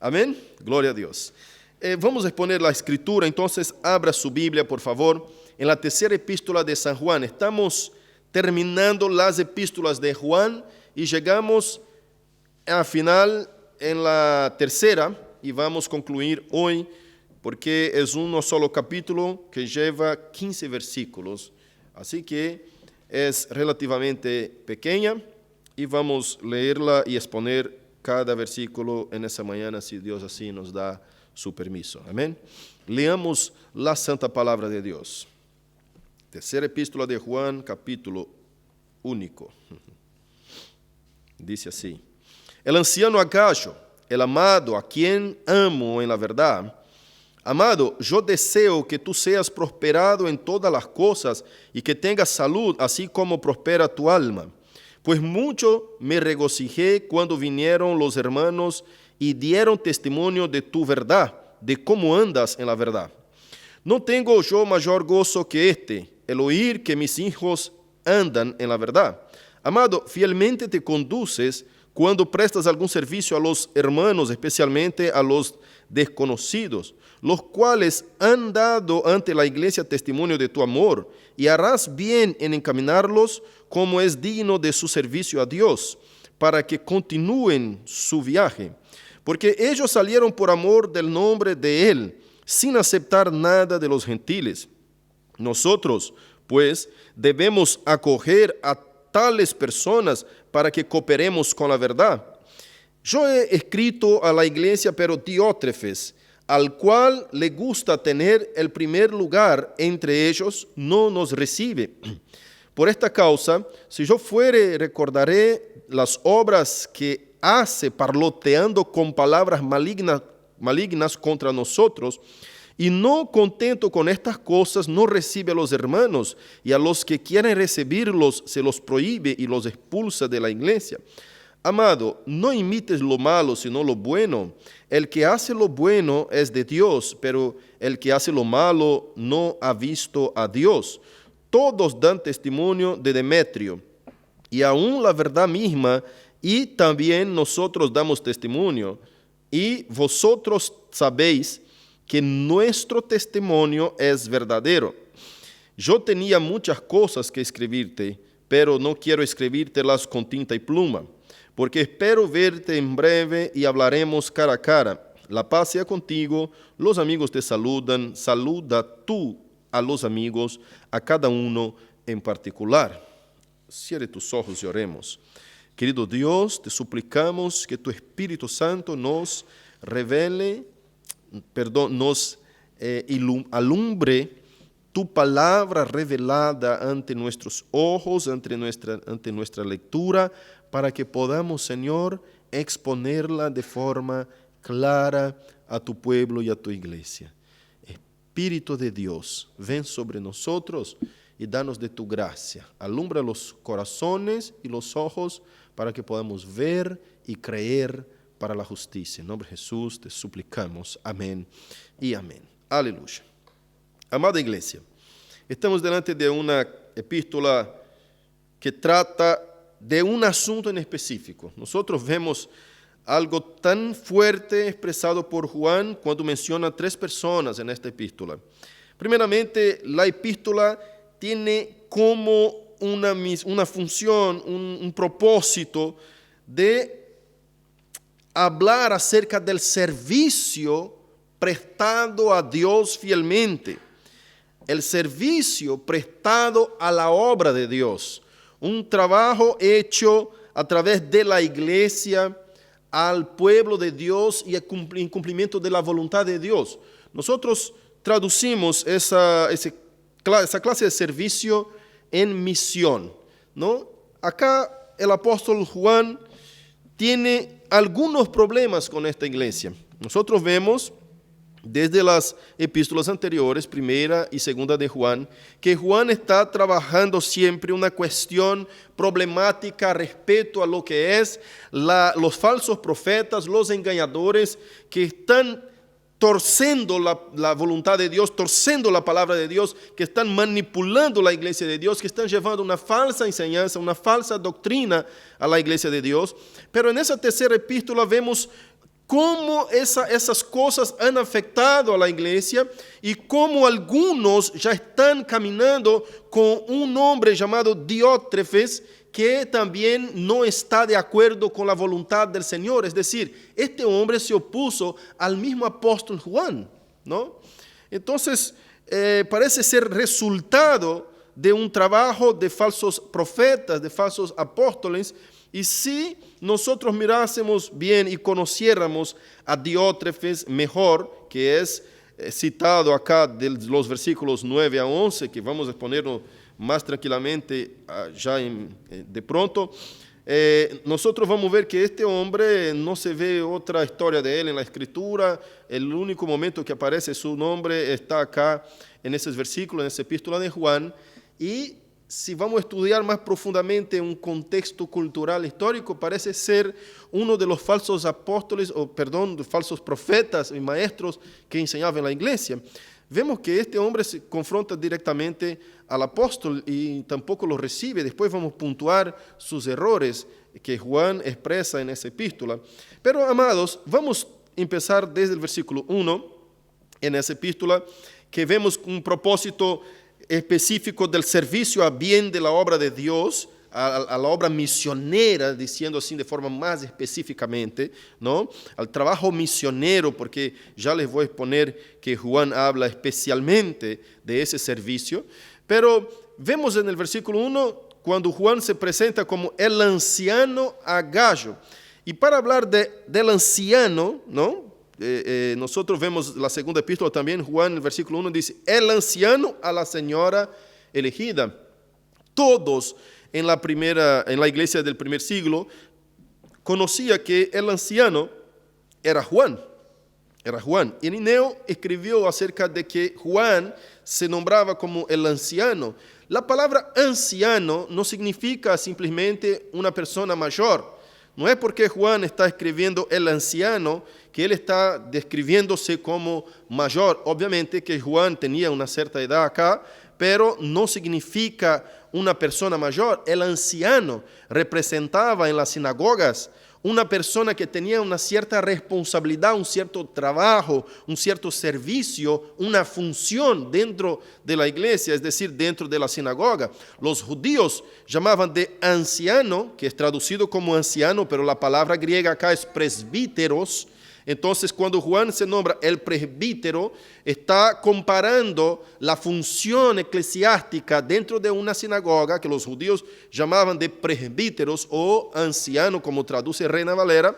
Amén. Gloria a Dios. Vamos a exponer la escritura, entonces abra su Biblia, por favor, en la tercera epístola de San Juan. Estamos terminando las epístolas de Juan y llegamos al final en la tercera y vamos a concluir hoy porque es un solo capítulo que lleva 15 versículos. Así que es relativamente pequeña y vamos a leerla y exponer cada versículo en esa mañana, si Dios así nos da su permiso. Amén. Leamos la santa palabra de Dios. Tercera epístola de Juan, capítulo único. Dice así: el anciano Agayo, el amado, a quien amo en la verdad. Amado, yo deseo que tú seas prosperado en todas las cosas y que tengas salud, así como prospera tu alma. Pues mucho me regocijé cuando vinieron los hermanos y dieron testimonio de tu verdad, de cómo andas en la verdad. No tengo yo mayor gozo que este, el oír que mis hijos andan en la verdad. Amado, fielmente te conduces cuando prestas algún servicio a los hermanos, especialmente a los desconocidos, los cuales han dado ante la iglesia testimonio de tu amor, y harás bien en encaminarlos como es digno de su servicio a Dios, para que continúen su viaje. Porque ellos salieron por amor del nombre de Él, sin aceptar nada de los gentiles. Nosotros, pues, debemos acoger a tales personas para que cooperemos con la verdad. Yo he escrito a la iglesia, pero Diótrefes, al cual le gusta tener el primer lugar entre ellos, no nos recibe. Por esta causa, si yo fuere, recordaré las obras que hace parloteando con palabras malignas contra nosotros, y no contento con estas cosas, no recibe a los hermanos, y a los que quieren recibirlos se los prohíbe y los expulsa de la iglesia. Amado, no imites lo malo, sino lo bueno. El que hace lo bueno es de Dios, pero el que hace lo malo no ha visto a Dios. Todos dan testimonio de Demetrio, y aún la verdad misma, y también nosotros damos testimonio, y vosotros sabéis que nuestro testimonio es verdadero. Yo tenía muchas cosas que escribirte, pero no quiero escribírtelas con tinta y pluma, porque espero verte en breve y hablaremos cara a cara. La paz sea contigo, los amigos te saludan, saluda tú a los amigos, a cada uno en particular. Cierre tus ojos y oremos. Querido Dios, te suplicamos que tu Espíritu Santo nos revele, nos alumbre tu palabra revelada ante nuestros ojos, ante nuestra lectura, para que podamos, Señor, exponerla de forma clara a tu pueblo y a tu iglesia. Espíritu de Dios, ven sobre nosotros y danos de tu gracia. Alumbra los corazones y los ojos para que podamos ver y creer para la justicia. En nombre de Jesús te suplicamos. Amén y amén. Aleluya. Amada iglesia, estamos delante de una epístola que trata de un asunto en específico. Nosotros vemos algo tan fuerte expresado por Juan cuando menciona 3 personas en esta epístola. Primeramente, la epístola tiene como una función, un propósito de hablar acerca del servicio prestado a Dios fielmente, el servicio prestado a la obra de Dios, un trabajo hecho a través de la iglesia al pueblo de Dios y en cumplimiento de la voluntad de Dios. Nosotros traducimos esa clase de servicio en misión, ¿no? Acá el apóstol Juan tiene algunos problemas con esta iglesia. Nosotros vemos desde las epístolas anteriores, primera y segunda de Juan, que Juan está trabajando siempre una cuestión problemática respecto a lo que es los falsos profetas, los engañadores que están torciendo la voluntad de Dios, torciendo la palabra de Dios, que están manipulando la iglesia de Dios, que están llevando una falsa enseñanza, una falsa doctrina a la iglesia de Dios. Pero en esa tercera epístola vemos cómo esas cosas han afectado a la iglesia y cómo algunos ya están caminando con un hombre llamado Diótrefes, que también no está de acuerdo con la voluntad del Señor. Es decir, este hombre se opuso al mismo apóstol Juan, ¿no? Entonces, parece ser resultado de un trabajo de falsos profetas, de falsos apóstoles. Y si nosotros mirásemos bien y conociéramos a Diótrefes mejor, que es citado acá de los versículos 9 a 11, que vamos a exponerlo más tranquilamente ya de pronto, nosotros vamos a ver que este hombre no se ve otra historia de él en la Escritura. El único momento que aparece su nombre está acá en esos versículos, en esa epístola de Juan. Y si vamos a estudiar más profundamente un contexto cultural histórico, parece ser uno de los falsos apóstoles, de falsos profetas y maestros que enseñaban en la iglesia. Vemos que este hombre se confronta directamente al apóstol y tampoco lo recibe. Después vamos a puntuar sus errores que Juan expresa en esa epístola. Pero, amados, vamos a empezar desde el versículo 1 en esa epístola, que vemos un propósito específico del servicio a bien de la obra de Dios, a la obra misionera, diciendo así de forma más específicamente, ¿no? Al trabajo misionero, porque ya les voy a exponer que Juan habla especialmente de ese servicio. Pero vemos en el versículo 1, cuando Juan se presenta como el anciano a Gayo. Y para hablar del anciano, ¿no? Nosotros vemos la segunda epístola también, Juan, en el versículo 1 dice, el anciano a la señora elegida. Todos en la iglesia del primer siglo conocía que el anciano era Juan. Irineo escribió acerca de que Juan se nombraba como el anciano. La palabra anciano no significa simplemente una persona mayor. No es porque Juan está escribiendo el anciano que él está describiéndose como mayor. Obviamente que Juan tenía una cierta edad acá, pero no significa una persona mayor. El anciano representaba en las sinagogas una persona que tenía una cierta responsabilidad, un cierto trabajo, un cierto servicio, una función dentro de la iglesia, es decir, dentro de la sinagoga. Los judíos llamaban de anciano, que es traducido como anciano, pero la palabra griega acá es presbíteros. Entonces, cuando Juan se nombra el presbítero, está comparando la función eclesiástica dentro de una sinagoga, que los judíos llamaban de presbíteros o anciano, como traduce Reina Valera,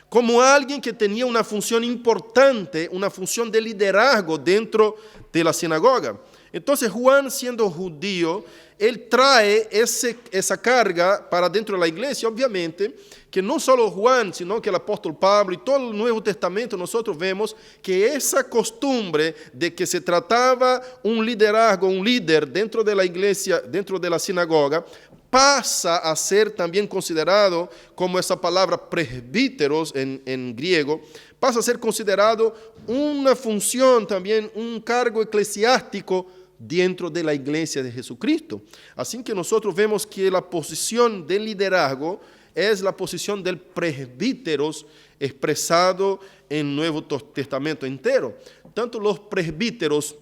como alguien que tenía una función importante, una función de liderazgo dentro de la sinagoga. Entonces, Juan, siendo judío, él trae esa carga para dentro de la iglesia. Obviamente que no solo Juan, sino que el apóstol Pablo y todo el Nuevo Testamento, nosotros vemos que esa costumbre de que se trataba un liderazgo, un líder dentro de la iglesia, dentro de la sinagoga, pasa a ser también considerado, como esa palabra presbíteros en griego, pasa a ser considerado una función también, un cargo eclesiástico dentro de la iglesia de Jesucristo. Así que nosotros vemos que la posición de liderazgo es la posición del presbíteros expresado en el Nuevo Testamento entero. Tanto los presbíteros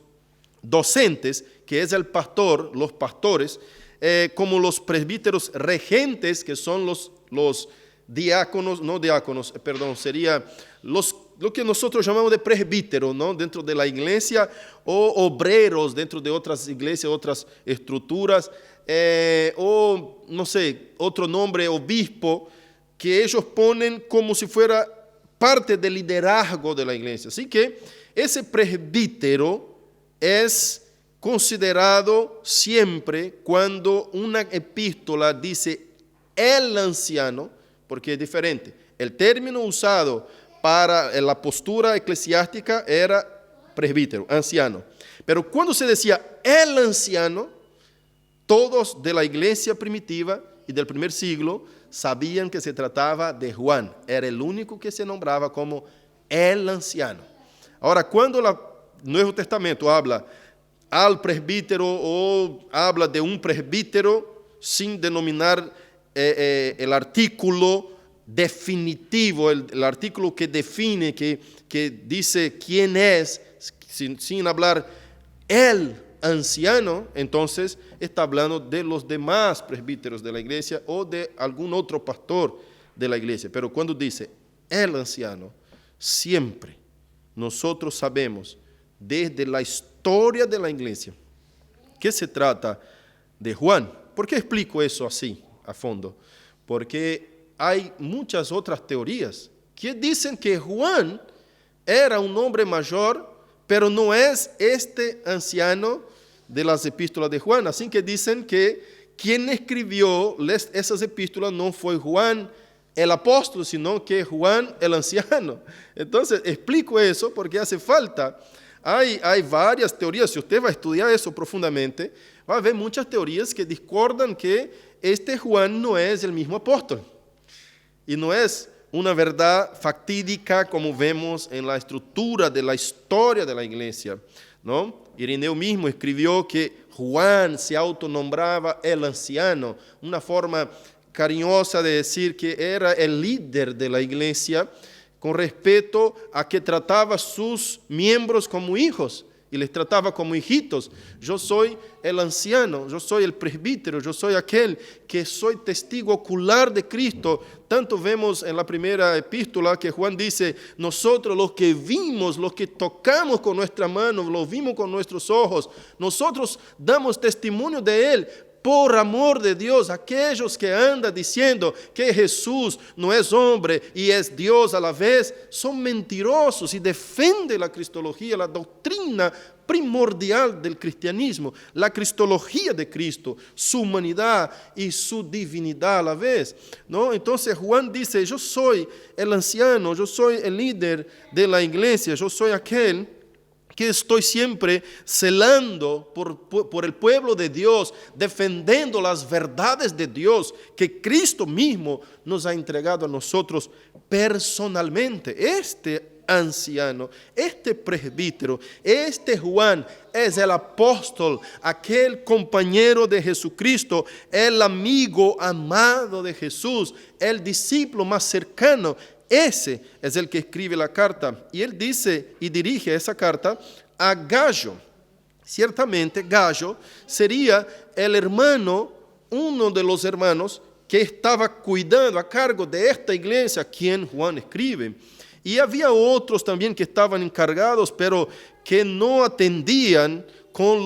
docentes, que es el pastor, los pastores, como los presbíteros regentes, que son los diáconos, no diáconos, perdón, sería lo que nosotros llamamos de presbítero, ¿no? Dentro de la iglesia, o obreros dentro de otras iglesias, otras estructuras, o no sé, otro nombre, obispo, que ellos ponen como si fuera parte del liderazgo de la iglesia. Así que ese presbítero es considerado siempre cuando una epístola dice el anciano, porque es diferente. El término usado para la postura eclesiástica era presbítero, anciano. Pero cuando se decía el anciano, todos de la iglesia primitiva y del primer siglo sabían que se trataba de Juan. Era el único que se nombraba como el anciano. Ahora, cuando el Nuevo Testamento habla al presbítero o habla de un presbítero sin denominar el artículo definitivo, el artículo que define, que dice quién es, sin hablar el anciano, entonces está hablando de los demás presbíteros de la iglesia o de algún otro pastor de la iglesia. Pero cuando dice el anciano, siempre nosotros sabemos desde la historia de la iglesia que se trata de Juan. ¿Por qué explico eso así, a fondo? Porque hay muchas otras teorías que dicen que Juan era un hombre mayor, pero no es este anciano de las epístolas de Juan. Así que dicen que quien escribió esas epístolas no fue Juan el apóstol, sino que Juan el anciano. Entonces, explico eso porque hace falta. Hay varias teorías. Si usted va a estudiar eso profundamente, va a ver muchas teorías que discordan que este Juan no es el mismo apóstol. Y no es una verdad factídica como vemos en la estructura de la historia de la iglesia, ¿no? Ireneo mismo escribió que Juan se autonombraba el anciano, una forma cariñosa de decir que era el líder de la iglesia con respecto a que trataba a sus miembros como hijos y les trataba como hijitos. Yo soy el anciano, yo soy el presbítero, yo soy aquel que soy testigo ocular de Cristo. Tanto vemos en la primera epístola que Juan dice, nosotros los que vimos, los que tocamos con nuestra mano, los vimos con nuestros ojos, nosotros damos testimonio de Él. Por amor de Dios, aquellos que andan diciendo que Jesús no es hombre y es Dios a la vez, son mentirosos y defienden la cristología, la doctrina primordial del cristianismo, la cristología de Cristo, su humanidad y su divinidad a la vez, ¿no? Entonces Juan dice, yo soy el anciano, yo soy el líder de la iglesia, yo soy aquel que estoy siempre celando por el pueblo de Dios, defendiendo las verdades de Dios que Cristo mismo nos ha entregado a nosotros personalmente. Este anciano, este presbítero, este Juan es el apóstol, aquel compañero de Jesucristo, el amigo amado de Jesús, el discípulo más cercano. Ese es el que escribe la carta y él dice y dirige esa carta a Gallo. Ciertamente Gallo sería el hermano, uno de los hermanos que estaba cuidando a cargo de esta iglesia a quien Juan escribe. Y había otros también que estaban encargados, pero que no atendían con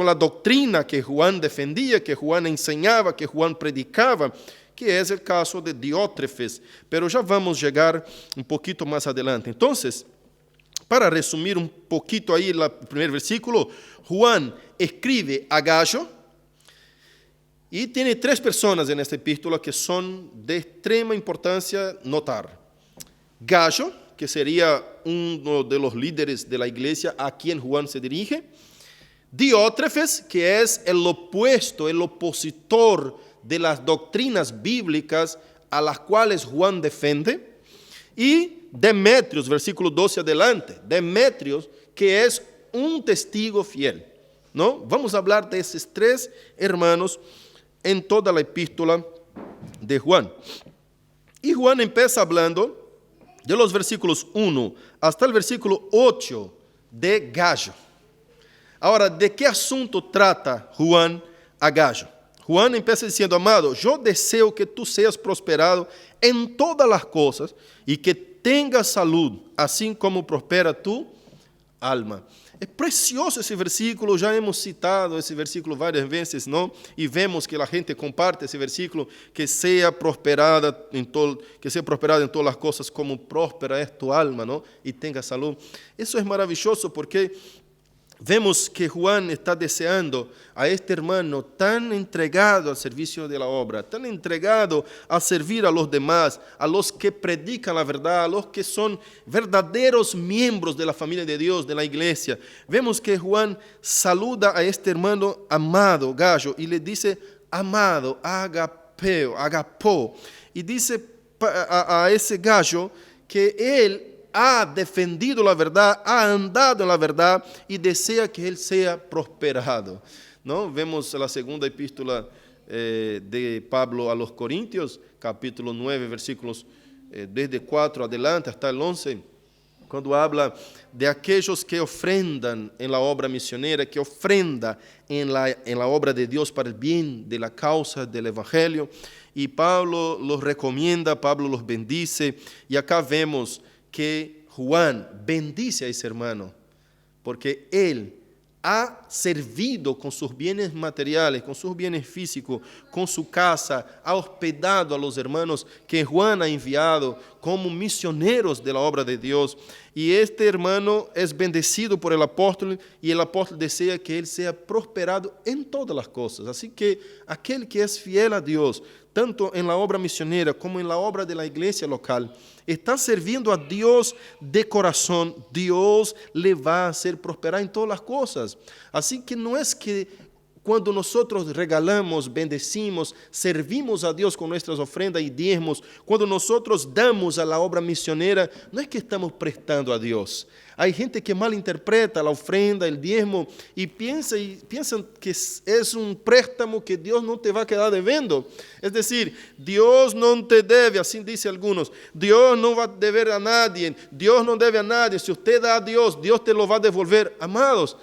la doctrina que Juan defendía, que Juan enseñaba, que Juan predicaba, que es el caso de Diótrefes, pero ya vamos a llegar un poquito más adelante. Entonces, para resumir un poquito ahí el primer versículo, Juan escribe a Gallo y tiene 3 personas en esta epístola que son de extrema importancia notar. Gallo, que sería uno de los líderes de la iglesia a quien Juan se dirige. Diótrefes, que es el opuesto, el opositor de las doctrinas bíblicas a las cuales Juan defiende, y Demetrios, versículo 12 adelante, Demetrios, que es un testigo fiel, ¿no? Vamos a hablar de esos 3 hermanos en toda la epístola de Juan. Y Juan empieza hablando de los versículos 1 hasta el versículo 8 de Gallo. Ahora, ¿de qué asunto trata Juan a Gallo? Juan empieza diciendo, amado, yo deseo que tú seas prosperado en todas las cosas y que tengas salud, así como prospera tu alma. Es precioso ese versículo, ya hemos citado ese versículo varias veces, ¿no? Y vemos que la gente comparte ese versículo, que sea prosperada en todas las cosas como próspera es tu alma, ¿no? Y tenga salud. Eso es maravilloso porque vemos que Juan está deseando a este hermano tan entregado al servicio de la obra, tan entregado a servir a los demás, a los que predican la verdad, a los que son verdaderos miembros de la familia de Dios, de la iglesia. Vemos que Juan saluda a este hermano amado, Gallo, y le dice, amado, agapó, y dice a ese Gallo que él ha defendido la verdad, ha andado en la verdad y desea que él sea prosperado, ¿no? Vemos la segunda epístola de Pablo a los Corintios, capítulo 9, versículos desde 4 adelante hasta el 11, cuando habla de aquellos que ofrendan en la obra misionera, que ofrenda en la obra de Dios para el bien de la causa del Evangelio. Y Pablo los recomienda, Pablo los bendice. Y acá vemos que Juan bendice a ese hermano, porque él ha servido con sus bienes materiales, con sus bienes físicos, con su casa, ha hospedado a los hermanos que Juan ha enviado como misioneros de la obra de Dios. Y este hermano es bendecido por el apóstol, y el apóstol desea que él sea prosperado en todas las cosas. Así que aquel que es fiel a Dios, tanto en la obra misionera como en la obra de la iglesia local, está sirviendo a Dios de corazón, Dios le va a hacer prosperar en todas las cosas. Así que no es que cuando nosotros regalamos, bendecimos, servimos a Dios con nuestras ofrendas y diezmos, cuando nosotros damos a la obra misionera, no es que estamos prestando a Dios. Hay gente que malinterpreta la ofrenda, el diezmo, y piensan que es un préstamo que Dios no te va a quedar debiendo. Es decir, Dios no te debe, así dicen algunos. Dios no va a deber a nadie, Dios no debe a nadie. Si usted da a Dios, Dios te lo va a devolver. Amados,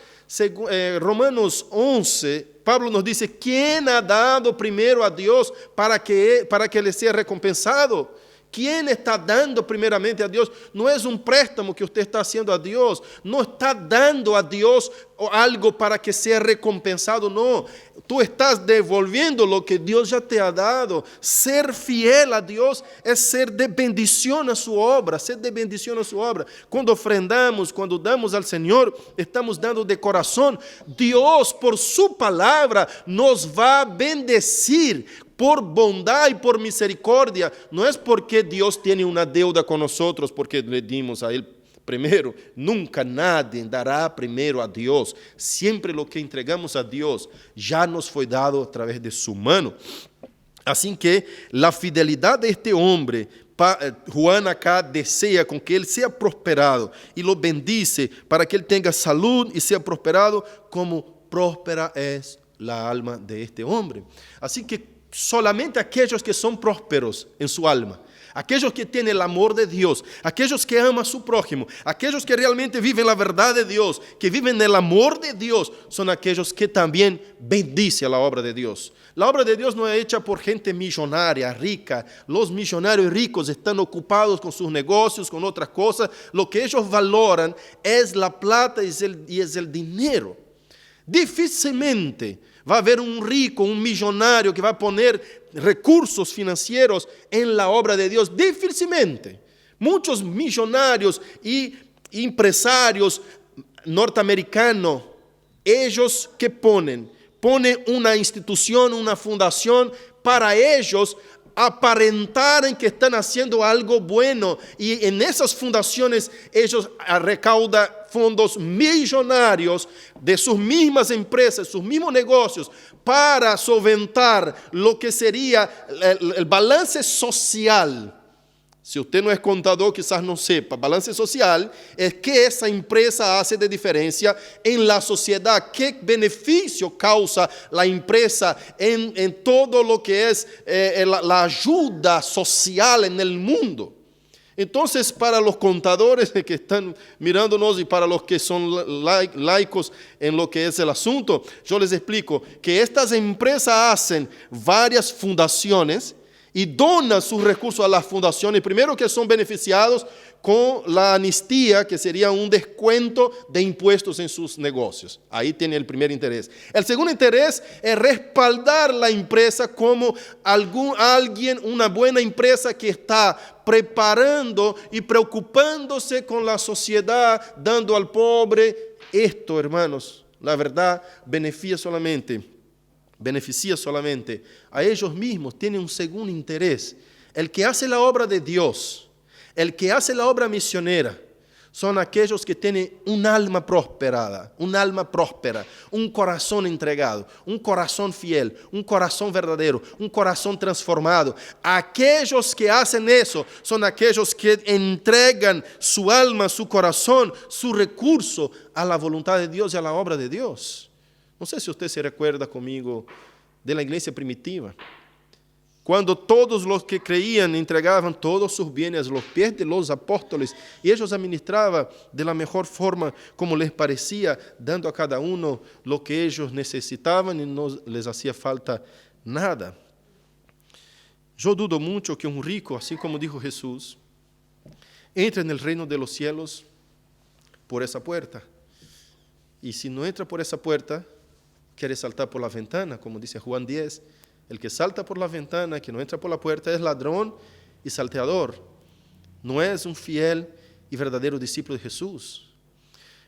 Romanos 11, Pablo nos dice, ¿quién ha dado primero a Dios para que le sea recompensado? ¿Quién está dando primeramente a Dios? No es un préstamo que usted está haciendo a Dios, no está dando a Dios algo para que sea recompensado, no. Tú estás devolviendo lo que Dios ya te ha dado. Ser fiel a Dios es ser de bendición a su obra, ser de bendición a su obra. Cuando ofrendamos, cuando damos al Señor, estamos dando de corazón. Dios, por su palabra, nos va a bendecir por bondad y por misericordia. No es porque Dios tiene una deuda con nosotros, porque le dimos a Él primero. Nunca nadie dará primero a Dios. Siempre lo que entregamos a Dios ya nos fue dado a través de su mano. Así que la fidelidad de este hombre, Juan acá desea con que él sea prosperado y lo bendice para que él tenga salud y sea prosperado como próspera es la alma de este hombre. Así que solamente aquellos que son prósperos en su alma, aquellos que tienen el amor de Dios, aquellos que aman a su prójimo, aquellos que realmente viven la verdad de Dios, que viven el amor de Dios, son aquellos que también bendicen la obra de Dios. La obra de Dios no es hecha por gente millonaria, rica. Los millonarios ricos están ocupados con sus negocios, con otras cosas. Lo que ellos valoran es la plata y es el dinero. Difícilmente va a haber un rico, un millonario que va a poner recursos financieros en la obra de Dios. Difícilmente. Muchos millonarios y empresarios norteamericanos, ellos que ponen una institución, una fundación para ellos aparentar que están haciendo algo bueno, y en esas fundaciones ellos recaudan fondos millonarios de sus mismas empresas, sus mismos negocios, para solventar lo que sería el balance social. Si usted no es contador, quizás no sepa. Balance social es qué esa empresa hace de diferencia en la sociedad, qué beneficio causa la empresa en todo lo que es la ayuda social en el mundo. Entonces, para los contadores que están mirándonos y para los que son laicos en lo que es el asunto, yo les explico que estas empresas hacen varias fundaciones y donan sus recursos a las fundaciones, primero que son beneficiados con la amnistía, que sería un descuento de impuestos en sus negocios. Ahí tiene el primer interés. El segundo interés es respaldar la empresa como alguien, una buena empresa que está preparando y preocupándose con la sociedad, dando al pobre. Esto, hermanos, la verdad, beneficia solamente a ellos mismos. Tiene un segundo interés. El que hace la obra de Dios, el que hace la obra misionera, son aquellos que tienen un alma próspera, un corazón entregado, un corazón fiel, un corazón verdadero, un corazón transformado. Aquellos que hacen eso son aquellos que entregan su alma, su corazón, su recurso a la voluntad de Dios y a la obra de Dios. No sé si usted se recuerda conmigo de la iglesia primitiva. Cuando todos los que creían entregaban todos sus bienes a los pies de los apóstoles y ellos administraban de la mejor forma como les parecía, dando a cada uno lo que ellos necesitaban y no les hacía falta nada. Yo dudo mucho que un rico, así como dijo Jesús, entre en el reino de los cielos por esa puerta. Y si no entra por esa puerta, quiere saltar por la ventana, como dice Juan 10. El que salta por la ventana, que no entra por la puerta, es ladrón y salteador. No es un fiel y verdadero discípulo de Jesús.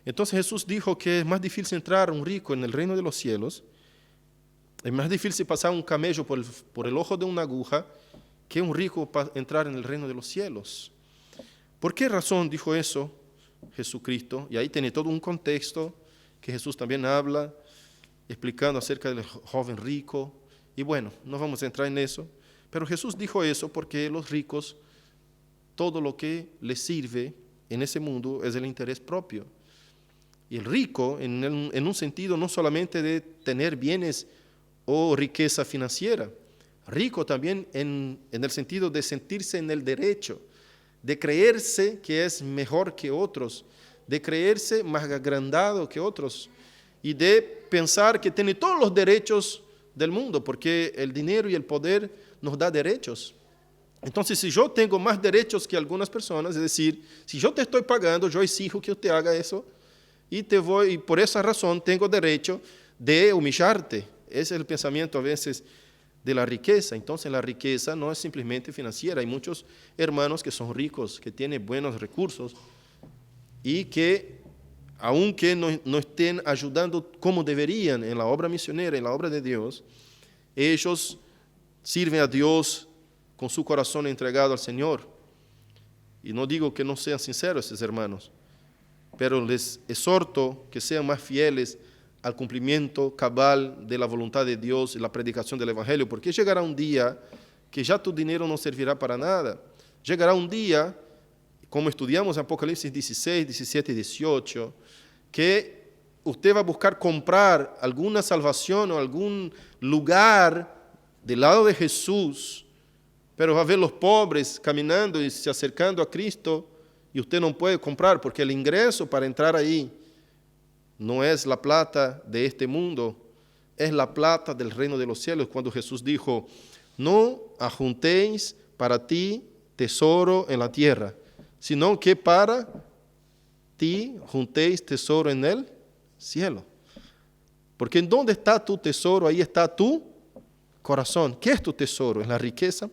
Entonces Jesús dijo que es más difícil entrar un rico en el reino de los cielos, es más difícil pasar un camello por el ojo de una aguja que un rico entrar en el reino de los cielos. ¿Por qué razón dijo eso Jesucristo? Y ahí tiene todo un contexto que Jesús también habla, explicando acerca del joven rico. Y bueno, no vamos a entrar en eso, pero Jesús dijo eso porque los ricos, todo lo que les sirve en ese mundo es el interés propio. Y el rico, en un sentido no solamente de tener bienes o riqueza financiera, rico también en el sentido de sentirse en el derecho, de creerse que es mejor que otros, de creerse más agrandado que otros y de pensar que tiene todos los derechos del mundo, porque el dinero y el poder nos da derechos. Entonces, si yo tengo más derechos que algunas personas, es decir, si yo te estoy pagando, yo exijo que usted haga eso y por esa razón tengo derecho de humillarte. Ese es el pensamiento a veces de la riqueza. Entonces, la riqueza no es simplemente financiera. Hay muchos hermanos que son ricos, que tienen buenos recursos y que, aunque no estén ayudando como deberían en la obra misionera, en la obra de Dios, ellos sirven a Dios con su corazón entregado al Señor. Y no digo que no sean sinceros esos hermanos, pero les exhorto que sean más fieles al cumplimiento cabal de la voluntad de Dios y la predicación del Evangelio, porque llegará un día que ya tu dinero no servirá para nada. Llegará un día, como estudiamos en Apocalipsis 16, 17 y 18, que usted va a buscar comprar alguna salvación o algún lugar del lado de Jesús, pero va a ver los pobres caminando y se acercando a Cristo y usted no puede comprar porque el ingreso para entrar ahí no es la plata de este mundo, es la plata del reino de los cielos. Cuando Jesús dijo, no ajuntéis para ti tesoro en la tierra, sino que para ti juntéis tesoro en el cielo. Porque en donde está tu tesoro, ahí está tu corazón. ¿Qué es tu tesoro? ¿Es la riqueza?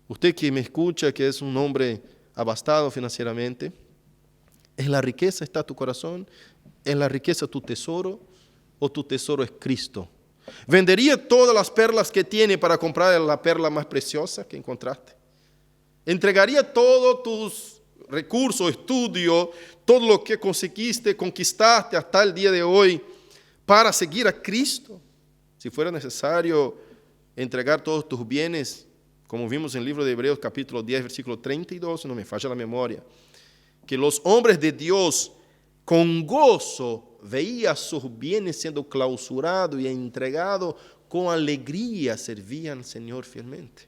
Usted que me escucha, que es un hombre abastado financieramente, ¿es la riqueza está tu corazón? ¿Es la riqueza tu tesoro o tu tesoro es Cristo? ¿Vendería todas las perlas que tiene para comprar la perla más preciosa que encontraste? ¿Entregaría todos tus recursos, estudio, todo lo que conquistaste hasta el día de hoy para seguir a Cristo? Si fuera necesario entregar todos tus bienes, como vimos en el libro de Hebreos capítulo 10, versículo 32, no me falla la memoria, que los hombres de Dios con gozo veían sus bienes siendo clausurados y entregados, con alegría servían al Señor fielmente.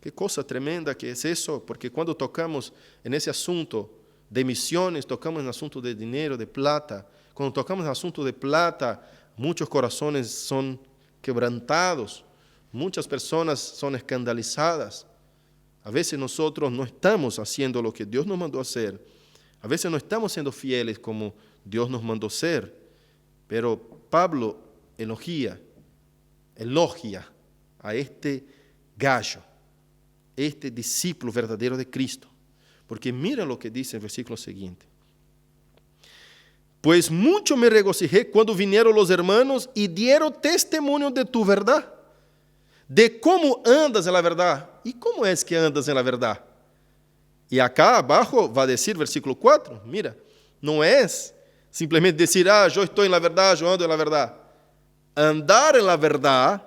Qué cosa tremenda que es eso, porque cuando tocamos en ese asunto de misiones, tocamos en el asunto de dinero, de plata. Cuando tocamos en el asunto de plata, muchos corazones son quebrantados, muchas personas son escandalizadas. A veces nosotros no estamos haciendo lo que Dios nos mandó hacer. A veces no estamos siendo fieles como Dios nos mandó ser. Pero Pablo elogia a este gallo, este discípulo verdadero de Cristo. Porque mira lo que dice el versículo siguiente. Pues mucho me regocijé cuando vinieron los hermanos y dieron testimonio de tu verdad, de cómo andas en la verdad. ¿Y cómo es que andas en la verdad? Y acá abajo va a decir, versículo 4, mira, no es simplemente decir, yo estoy en la verdad, yo ando en la verdad. Andar en la verdad,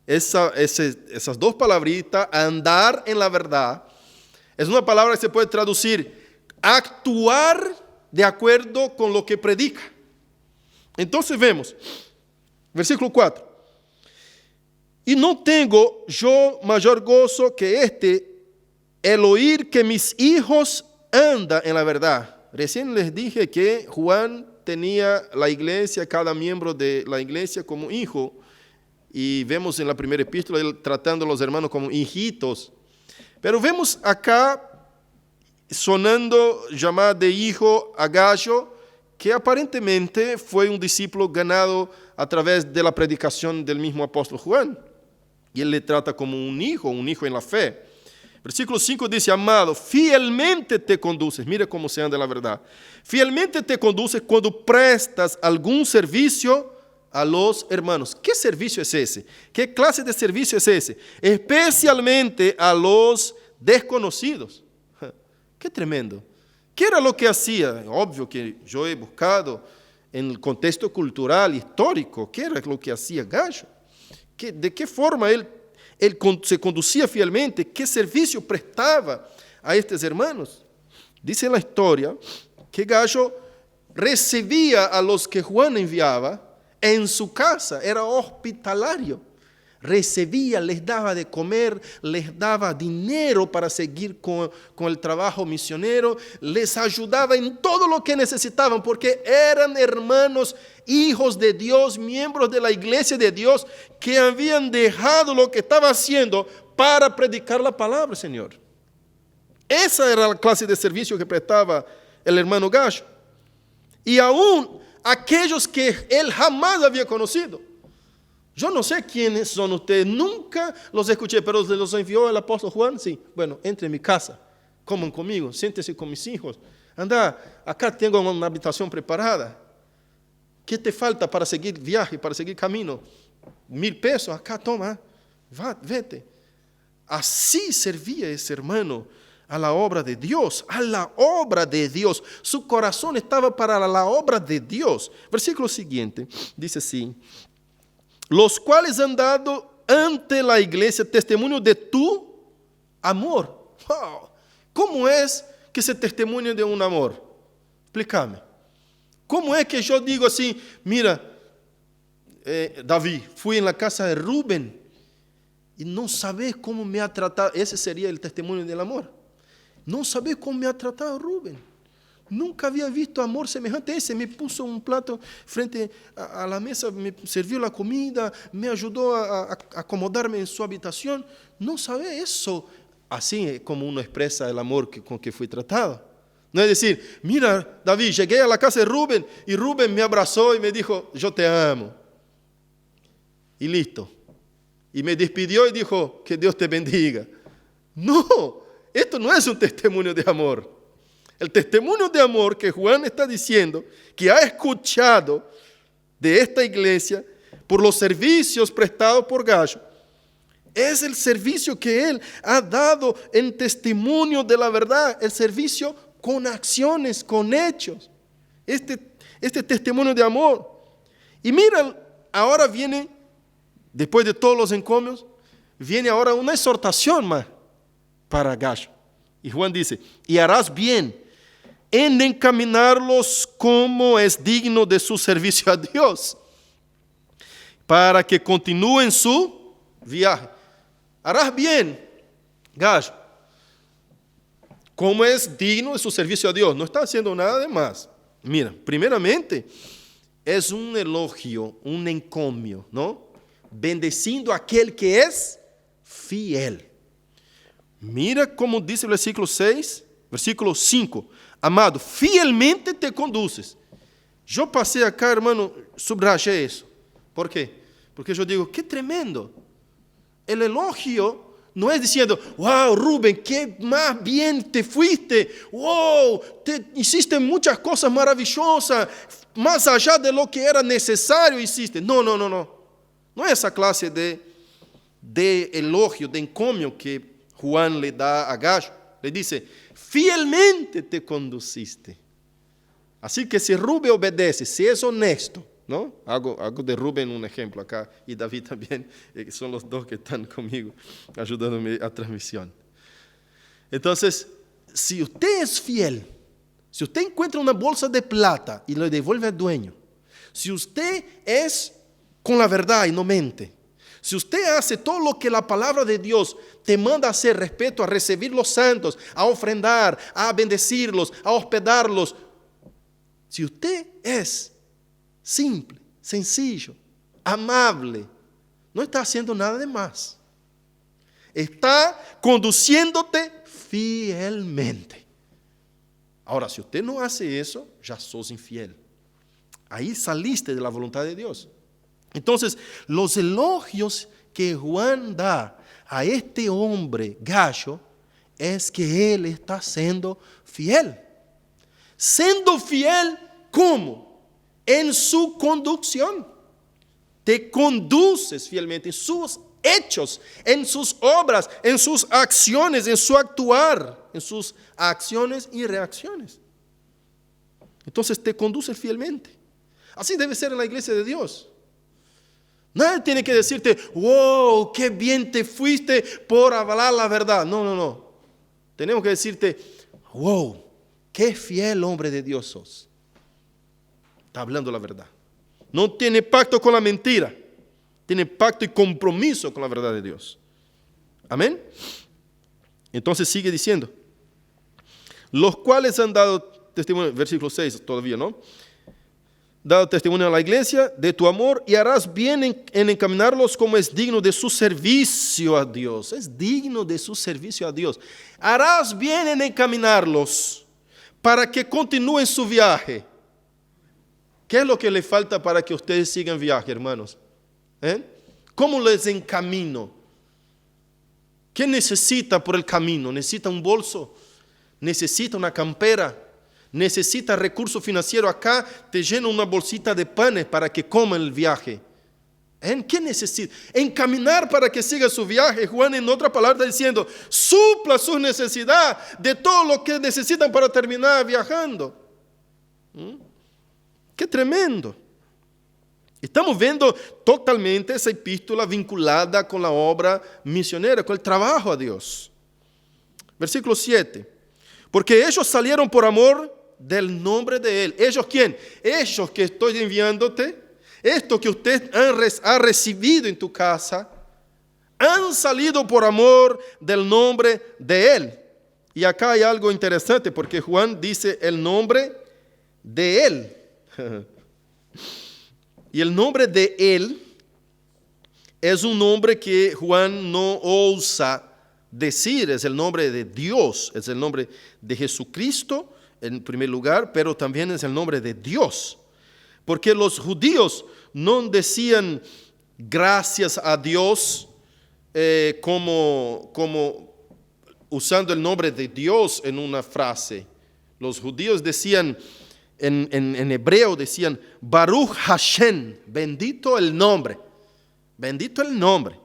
esas dos palabritas, andar en la verdad, es una palabra que se puede traducir, actuar de acuerdo con lo que predica. Entonces vemos, versículo 4, Y no tengo yo mayor gozo que el oír que mis hijos andan en la verdad. Recién les dije que Juan tenía la iglesia, cada miembro de la iglesia como hijo. Y vemos en la primera epístola él tratando a los hermanos como hijitos. Pero vemos acá sonando llamada de hijo a Gayo, que aparentemente fue un discípulo ganado a través de la predicación del mismo apóstol Juan. Y él le trata como un hijo en la fe. Versículo 5 dice, amado, fielmente te conduces. Mira cómo se anda la verdad. Fielmente te conduces cuando prestas algún servicio a los hermanos. ¿Qué servicio es ese? ¿Qué clase de servicio es ese? Especialmente a los desconocidos. Qué tremendo. ¿Qué era lo que hacía? Obvio que yo he buscado en el contexto cultural, histórico, ¿qué era lo que hacía Gayo? ¿De qué forma él se conducía fielmente? ¿Qué servicio prestaba a estos hermanos? Dice la historia que Gayo recibía a los que Juan enviaba en su casa, era hospitalario. Recibía, les daba de comer, les daba dinero para seguir con el trabajo misionero, les ayudaba en todo lo que necesitaban, porque eran hermanos, hijos de Dios, miembros de la iglesia de Dios, que habían dejado lo que estaba haciendo para predicar la palabra, Señor. Esa era la clase de servicio que prestaba el hermano Gayo. Y aún aquellos que él jamás había conocido. Yo no sé quiénes son ustedes, nunca los escuché, pero los envió el apóstol Juan. Sí, bueno, entre en mi casa, coman conmigo, siéntese con mis hijos. Anda, acá tengo una habitación preparada. ¿Qué te falta para seguir viaje, para seguir camino? 1,000 pesos, acá toma, vete. Así servía ese hermano a la obra de Dios, a la obra de Dios. Su corazón estaba para la obra de Dios. Versículo siguiente, dice así. Los cuales han dado ante la iglesia testimonio de tu amor. Wow. ¿Cómo es que se testimonio de un amor? Explícame. ¿Cómo es que yo digo así, mira, David, fui en la casa de Rubén y no sabes cómo me ha tratado? Ese sería el testimonio del amor. No sabes cómo me ha tratado Rubén. Nunca había visto amor semejante a ese. Me puso un plato frente a la mesa, me sirvió la comida, me ayudó a acomodarme en su habitación. No sabe eso. Así es como uno expresa el amor con que fui tratado. No es decir, mira, David, llegué a la casa de Rubén y Rubén me abrazó y me dijo, yo te amo. Y listo. Y me despidió y dijo, que Dios te bendiga. No, esto no es un testimonio de amor. El testimonio de amor que Juan está diciendo, que ha escuchado de esta iglesia por los servicios prestados por Gayo, es el servicio que él ha dado en testimonio de la verdad, el servicio con acciones, con hechos, este testimonio de amor. Y mira, ahora viene, después de todos los encomios, viene ahora una exhortación más para Gayo. Y Juan dice, y harás bien en encaminarlos como es digno de su servicio a Dios, para que continúen su viaje. Harás bien, Gayo, como es digno de su servicio a Dios. No está haciendo nada de más. Mira, primeramente, es un elogio, un encomio, ¿no? Bendeciendo a aquel que es fiel. Mira cómo dice el versículo 6, versículo 5. Amado, fielmente te conduces. Yo pasé acá, hermano, subrayé eso. ¿Por qué? Porque yo digo, qué tremendo. El elogio no es diciendo, wow, Rubén, qué más bien te fuiste. Wow, te hiciste muchas cosas maravillosas. Más allá de lo que era necesario hiciste. No. No es esa clase de elogio, de encomio que Juan le da a Gayo. Le dice, fielmente te conduciste. Así que si Rubén obedece, si es honesto, ¿no? Hago de Rubén un ejemplo acá y David también, son los dos que están conmigo ayudándome a transmisión. Entonces, si usted es fiel, si usted encuentra una bolsa de plata y le devuelve al dueño, si usted es con la verdad y no mente, Si usted hace todo lo que la palabra de Dios te manda hacer respecto a recibir los santos, a ofrendar, a bendecirlos, a hospedarlos, si usted es simple, sencillo, amable, no está haciendo nada de más. Está conduciéndote fielmente. Ahora, si usted no hace eso, ya sos infiel. Ahí saliste de la voluntad de Dios. Entonces, los elogios que Juan da a este hombre Gayo es que él está siendo fiel. Siendo fiel, ¿cómo? En su conducción. Te conduces fielmente en sus hechos, en sus obras, en sus acciones, en su actuar, en sus acciones y reacciones. Entonces te conduces fielmente. Así debe ser en la iglesia de Dios. Nadie tiene que decirte, wow, qué bien te fuiste por avalar la verdad. No. Tenemos que decirte, wow, qué fiel hombre de Dios sos. Está hablando la verdad. No tiene pacto con la mentira. Tiene pacto y compromiso con la verdad de Dios. Amén. Entonces sigue diciendo, los cuales han dado testimonio, versículo 6 todavía, ¿no? Dado testimonio a la iglesia de tu amor y harás bien en encaminarlos como es digno de su servicio a Dios. Es digno de su servicio a Dios. Harás bien en encaminarlos para que continúen su viaje. ¿Qué es lo que le falta para que ustedes sigan viaje, hermanos? ¿Cómo les encamino? ¿Qué necesita por el camino? ¿Necesita un bolso? ¿Necesita una campera? ¿Necesita recurso financiero? Acá te llena una bolsita de panes para que coma el viaje. ¿Qué necesita? Encaminar para que siga su viaje. Juan en otra palabra está diciendo, supla su necesidad de todo lo que necesitan para terminar viajando. ¡Qué tremendo! Estamos viendo totalmente esa epístola vinculada con la obra misionera, con el trabajo a Dios. Versículo 7. Porque ellos salieron por amor del nombre de Él. ¿Ellos quién? Ellos que estoy enviándote, esto que usted ha recibido en tu casa, han salido por amor del nombre de Él. Y acá hay algo interesante porque Juan dice el nombre de Él. Y el nombre de Él es un nombre que Juan no osa decir, es el nombre de Dios, es el nombre de Jesucristo en primer lugar, pero también es el nombre de Dios. Porque los judíos no decían gracias a Dios como usando el nombre de Dios en una frase. Los judíos decían, en hebreo decían, Baruch Hashem, bendito el nombre. Bendito el nombre.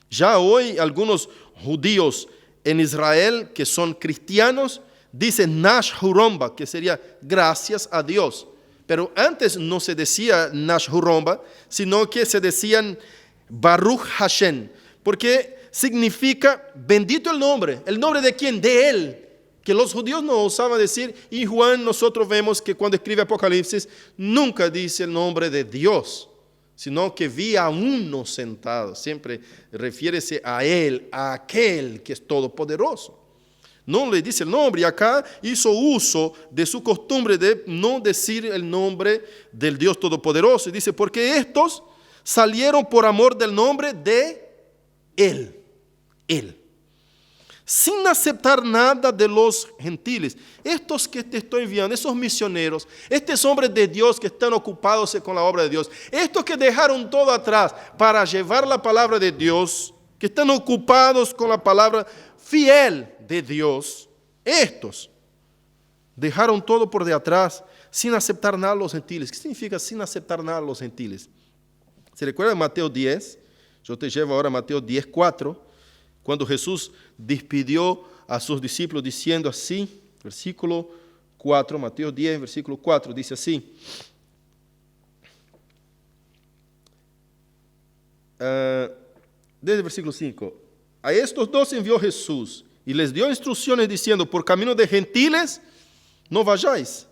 Ya hoy algunos judíos en Israel que son cristianos dicen Nash Huromba, que sería gracias a Dios. Pero antes no se decía Nash Huromba, sino que se decían Baruch Hashem, porque significa bendito el nombre. ¿El nombre de quién? De Él. Que los judíos no osaban decir, y Juan nosotros vemos que cuando escribe Apocalipsis nunca dice el nombre de Dios, sino que vi a uno sentado. Siempre refiérese a Él, a aquel que es todopoderoso. No le dice el nombre, y acá hizo uso de su costumbre de no decir el nombre del Dios todopoderoso. Y dice, porque estos salieron por amor del nombre de Él. Él. Sin aceptar nada de los gentiles. Estos que te estoy enviando, esos misioneros, estos hombres de Dios que están ocupados con la obra de Dios, estos que dejaron todo atrás para llevar la palabra de Dios, que están ocupados con la palabra fiel de Dios, estos dejaron todo por de atrás sin aceptar nada a los gentiles. ¿Qué significa sin aceptar nada a los gentiles? ¿Se recuerda Mateo 10? Yo te llevo ahora a Mateo 10:4. Cuando Jesús despidió a sus discípulos diciendo así, versículo 4, Mateo 10, versículo 4, dice así. Desde el versículo 5. A estos dos envió Jesús y les dio instrucciones diciendo, por camino de gentiles no vayáis,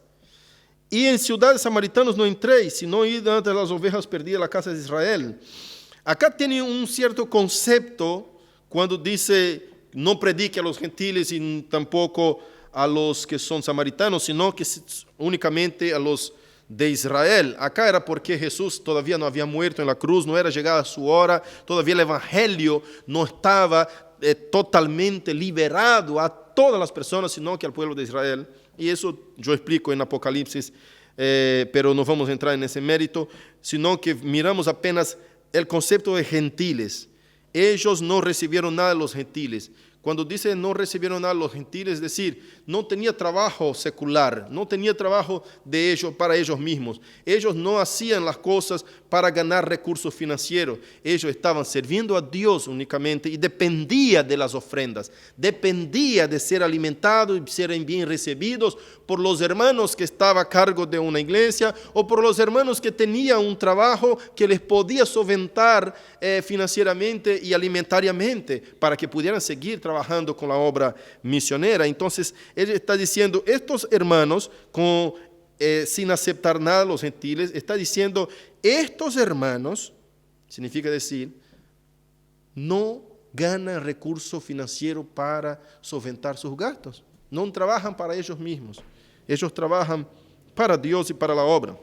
y en ciudades samaritanas no entréis, sino id ante las ovejas perdidas de la casa de Israel. Acá tiene un cierto concepto cuando dice no predique a los gentiles y tampoco a los que son samaritanos, sino que únicamente a los de Israel. Acá era porque Jesús todavía no había muerto en la cruz, no era llegada su hora, todavía el evangelio no estaba totalmente liberado a todas las personas, sino que al pueblo de Israel. Y eso yo explico en Apocalipsis, pero no vamos a entrar en ese mérito, sino que miramos apenas el concepto de gentiles. Ellos no recibieron nada de los gentiles. Cuando dice no recibieron nada de los gentiles, es decir, no tenía trabajo secular, no tenía trabajo de ellos para ellos mismos. Ellos no hacían las cosas para ganar recursos financieros. Ellos estaban sirviendo a Dios únicamente y dependía de las ofrendas, dependía de ser alimentados y ser bien recibidos por los hermanos que estaban a cargo de una iglesia o por los hermanos que tenían un trabajo que les podía solventar financieramente y alimentariamente para que pudieran seguir trabajando con la obra misionera. Entonces, él está diciendo, estos hermanos, sin aceptar nada de los gentiles, está diciendo, estos hermanos, significa decir, no ganan recurso financiero para solventar sus gastos. No trabajan para ellos mismos. Ellos trabajan para Dios y para la obra.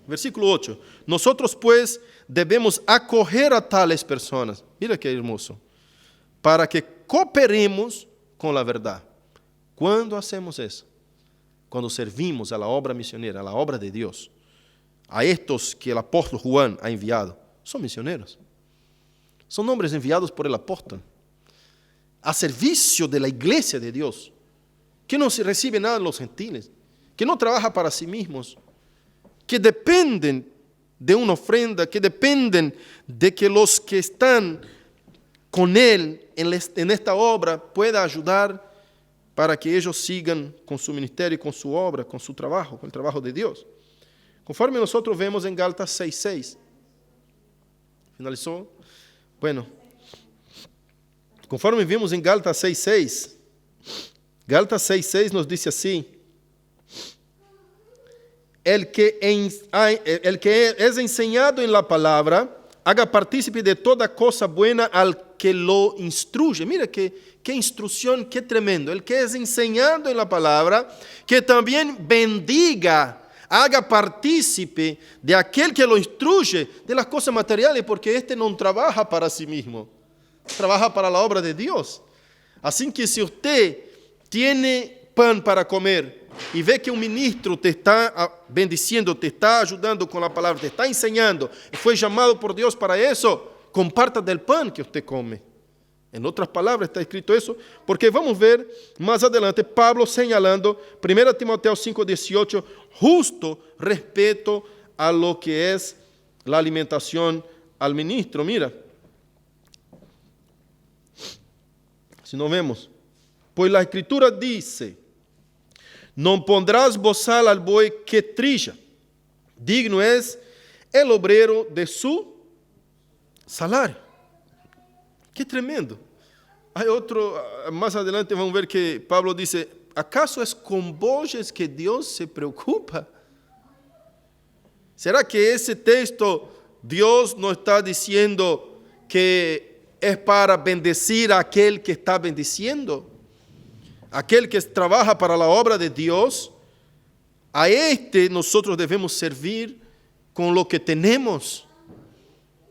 Versículo 8. Nosotros pues debemos acoger a tales personas. Mira qué hermoso. Para que cooperemos con la verdad. ¿Cuándo hacemos eso? Cuando servimos a la obra misionera, a la obra de Dios. A estos que el apóstol Juan ha enviado. Son misioneros. Son hombres enviados por el apóstol. A servicio de la iglesia de Dios. Que no recibe nada de los gentiles. Que no trabaja para sí mismos. Que dependen de una ofrenda. Que dependen de que los que están con él en esta obra pueda ayudar para que ellos sigan con su ministerio, con su obra, con su trabajo, con el trabajo de Dios. Conforme nosotros vemos en Gálatas 6:6. ¿Finalizó? Bueno, conforme vimos en Gálatas 6:6, Gálatas 6:6 nos dice así: el que es enseñado en la palabra, haga partícipe de toda cosa buena al que lo instruye. Mira qué instrucción, qué tremendo. El que es enseñado en la palabra, que también bendiga, haga partícipe de aquel que lo instruye de las cosas materiales, porque este no trabaja para sí mismo, trabaja para la obra de Dios. Así que si usted tiene pan para comer y ve que un ministro te está bendiciendo, te está ayudando con la palabra, te está enseñando, y fue llamado por Dios para eso, comparta del pan que usted come. En otras palabras está escrito eso, porque vamos a ver más adelante Pablo señalando 1 Timoteo 5:18, justo respeto a lo que es la alimentación al ministro. Mira, si no vemos, pues la escritura dice: no pondrás bozal al buey que trilla, digno es el obrero de su salario. Qué tremendo. Hay otro, más adelante vamos a ver que Pablo dice: ¿acaso es con boyes que Dios se preocupa? ¿Será que ese texto Dios no está diciendo que es para bendecir a aquel que está bendiciendo? Aquel que trabaja para la obra de Dios, a este nosotros debemos servir con lo que tenemos.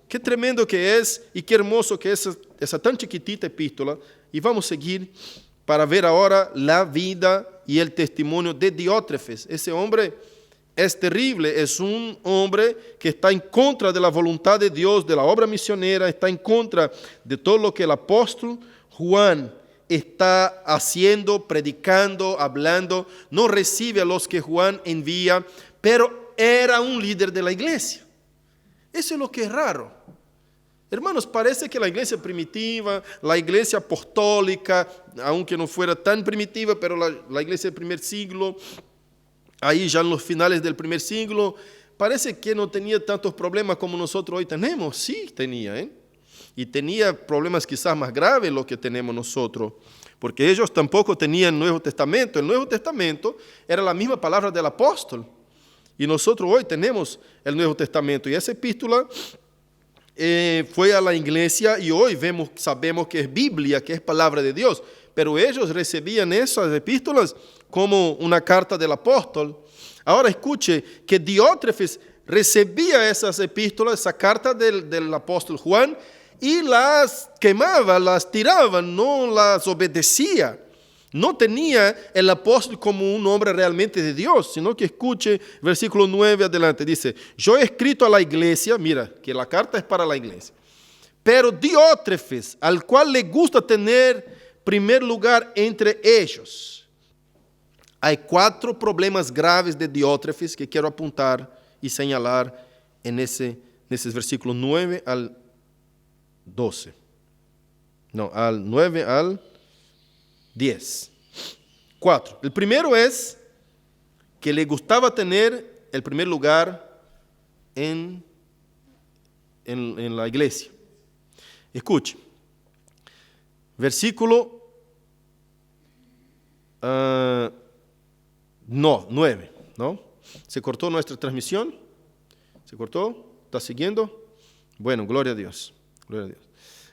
Qué tremendo que es y qué hermoso que es esa tan chiquitita epístola. Y vamos a seguir para ver ahora la vida y el testimonio de Diótrefes. Ese hombre es terrible, es un hombre que está en contra de la voluntad de Dios, de la obra misionera, está en contra de todo lo que el apóstol Juan está haciendo, predicando, hablando. No recibe a los que Juan envía, pero era un líder de la iglesia. Eso es lo que es raro. Hermanos, parece que la iglesia primitiva, la iglesia apostólica, aunque no fuera tan primitiva, pero la iglesia del primer siglo, ahí ya en los finales del primer siglo, parece que no tenía tantos problemas como nosotros hoy tenemos. Sí tenía, y tenía problemas quizás más graves lo que tenemos nosotros, porque ellos tampoco tenían Nuevo Testamento. El Nuevo Testamento era la misma palabra del apóstol, y nosotros hoy tenemos el Nuevo Testamento, y esa epístola fue a la iglesia y hoy sabemos que es Biblia, que es palabra de Dios. Pero ellos recibían esas epístolas como una carta del apóstol. Ahora escuche que Diótrefes recibía esas epístolas, esa carta del apóstol Juan, y las quemaba, las tiraba, no las obedecía. No tenía el apóstol como un hombre realmente de Dios, sino que escuche versículo 9 adelante. Dice, yo he escrito a la iglesia, mira, que la carta es para la iglesia. Pero Diótrefes, al cual le gusta tener primer lugar entre ellos. Hay 4 problemas graves de Diótrefes que quiero apuntar y señalar en esos versículos 9 al 12. No, al 9 al 10. 4. El primero es que le gustaba tener el primer lugar en la iglesia. Escuche. Versículo 9, ¿no? ¿Se cortó nuestra transmisión? ¿Se cortó? ¿Está siguiendo? Bueno, gloria a Dios. Gloria a Dios.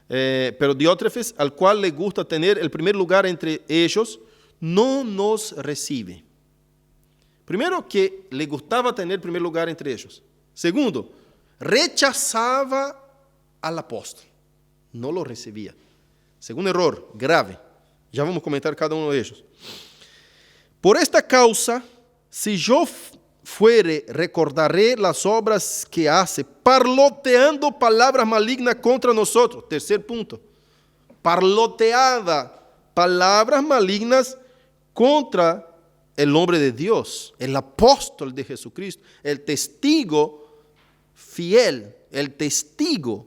Pero Diótrefes, al cual le gusta tener el primer lugar entre ellos, no nos recibe. Primero, que le gustaba tener el primer lugar entre ellos. Segundo, rechazaba al apóstol. No lo recibía. Segundo error, grave. Ya vamos a comentar cada uno de ellos. Por esta causa, si yo fuere, recordaré las obras que hace, parloteando palabras malignas contra nosotros. Tercer punto. Parloteaba palabras malignas contra el hombre de Dios, el apóstol de Jesucristo, el testigo fiel, el testigo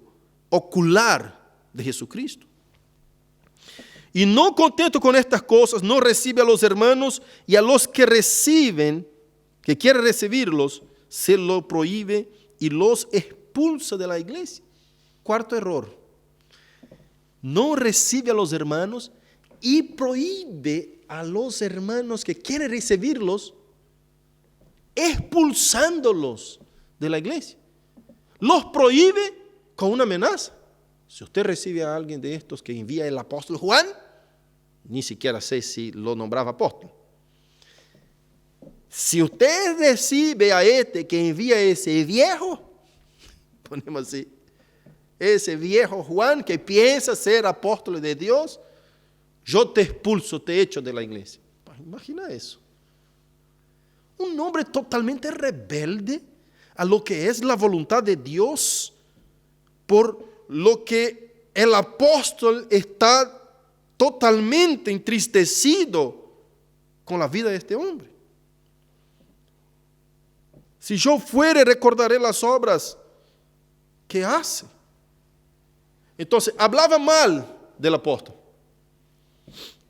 ocular de Jesucristo. Y no contento con estas cosas, no recibe a los hermanos, y a los que reciben, que quieren recibirlos, se lo prohíbe y los expulsa de la iglesia. Cuarto error. No recibe a los hermanos y prohíbe a los hermanos que quieren recibirlos, expulsándolos de la iglesia. Los prohíbe con una amenaza. Si usted recibe a alguien de estos que envía el apóstol Juan, ni siquiera sé si lo nombraba apóstol. Si usted recibe a este que envía ese viejo, ponemos así, ese viejo Juan que piensa ser apóstol de Dios, yo te expulso, te echo de la iglesia. Imagina eso. Un hombre totalmente rebelde a lo que es la voluntad de Dios, por lo que el apóstol está totalmente entristecido con la vida de este hombre. Si yo fuere, recordaré las obras que hace. Entonces, hablaba mal del apóstol.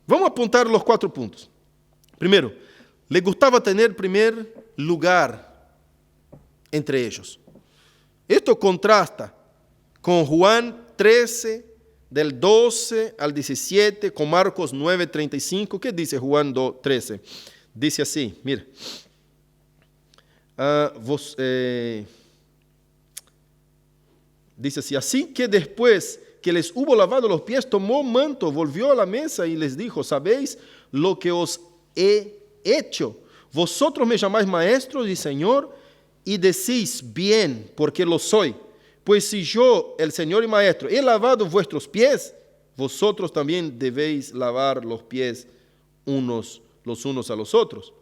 Vamos a apuntar los 4 puntos. Primero, le gustaba tener primer lugar entre ellos. Esto contrasta con Juan 13, del 12 al 17, con Marcos 9, 35. ¿Qué dice Juan 13? Dice así, mira. Dice así, así que después que les hubo lavado los pies, tomó un manto, volvió a la mesa y les dijo, ¿sabéis lo que os he hecho? Vosotros me llamáis maestro y señor y decís bien, porque lo soy. Pues si yo, el Señor y Maestro, he lavado vuestros pies, vosotros también debéis lavar los pies los unos a los otros.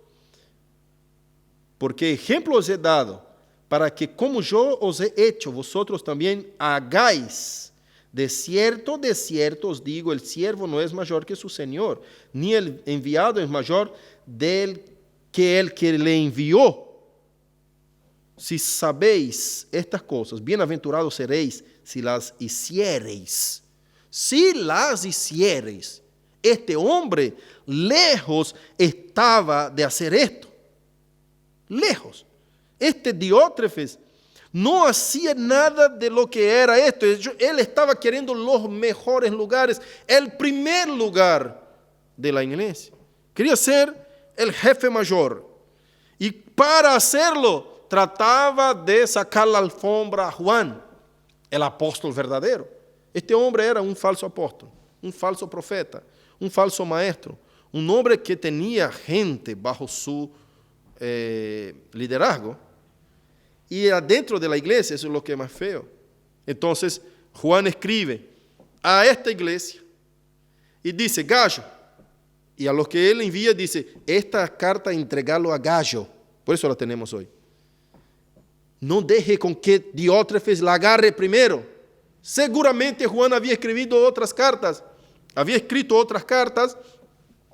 Porque ejemplo os he dado, para que como yo os he hecho, vosotros también hagáis. De cierto os digo, el siervo no es mayor que su Señor, ni el enviado es mayor que el que le envió. Si sabéis estas cosas, bienaventurados seréis si las hiciereis. Si las hiciereis. Este hombre lejos estaba de hacer esto. Lejos. Este Diótrefes no hacía nada de lo que era esto. Él estaba queriendo los mejores lugares, el primer lugar de la iglesia. Quería ser el jefe mayor. Y para hacerlo, trataba de sacar la alfombra a Juan. el apóstol verdadero. Este hombre era un falso apóstol, un falso profeta, un falso maestro, un hombre que tenía gente bajo su liderazgo. Y adentro de la iglesia, eso es lo que es más feo. Entonces, Juan escribe a esta iglesia y dice, Gallo, y a los que él envía dice, esta carta entregarlo a Gallo, por eso la tenemos hoy. No deje con que Diótrefes la agarre primero. Seguramente Juan había escrito otras cartas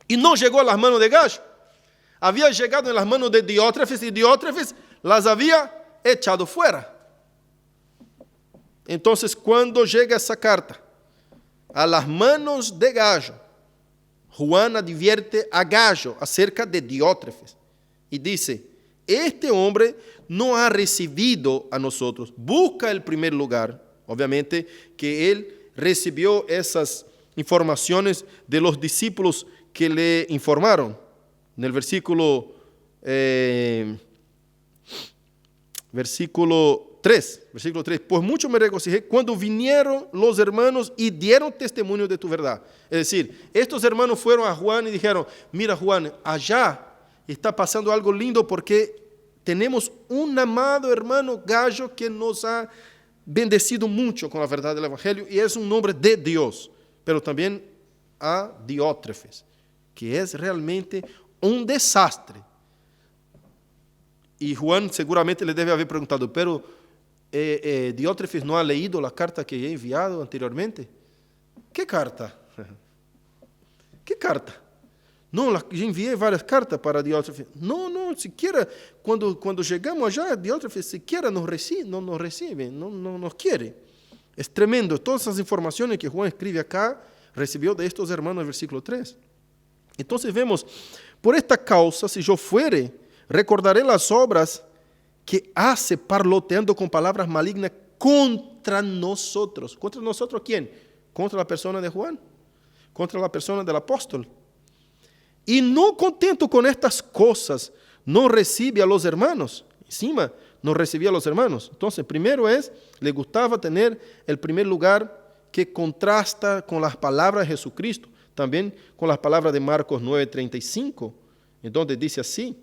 y no llegó a las manos de Gallo. Había llegado en las manos de Diótrefes y Diótrefes las había echado fuera. Entonces, cuando llega esa carta a las manos de Gallo, Juan advierte a Gallo acerca de Diótrefes y dice, este hombre no ha recibido a nosotros, busca el primer lugar. Obviamente que él recibió esas informaciones de los discípulos que le informaron. En el versículo 3, pues mucho me regocijé cuando vinieron los hermanos y dieron testimonio de tu verdad. Es decir, estos hermanos fueron a Juan y dijeron, mira Juan, allá está pasando algo lindo porque tenemos un amado hermano Gallo que nos ha bendecido mucho con la verdad del Evangelio y es un hombre de Dios, pero también a Diótrefes, que es realmente un desastre. Y Juan seguramente le debe haber preguntado, pero Diótrefes no ha leído la carta que he enviado anteriormente. ¿Qué carta? ¿Qué carta? No, yo envié varias cartas para Diótrefes. No, siquiera cuando llegamos allá, Diótrefes siquiera no nos recibe, no nos quiere. Es tremendo. Todas esas informaciones que Juan escribe acá, recibió de estos hermanos en el versículo 3. Entonces vemos, por esta causa, si yo fuere, recordaré las obras que hace parloteando con palabras malignas contra nosotros. ¿Contra nosotros quién? Contra la persona de Juan, contra la persona del apóstol. Y no contento con estas cosas, no recibe a los hermanos. Encima, no recibía a los hermanos. Entonces, primero le gustaba tener el primer lugar que contrasta con las palabras de Jesucristo. También con las palabras de Marcos 9:35, en donde dice así.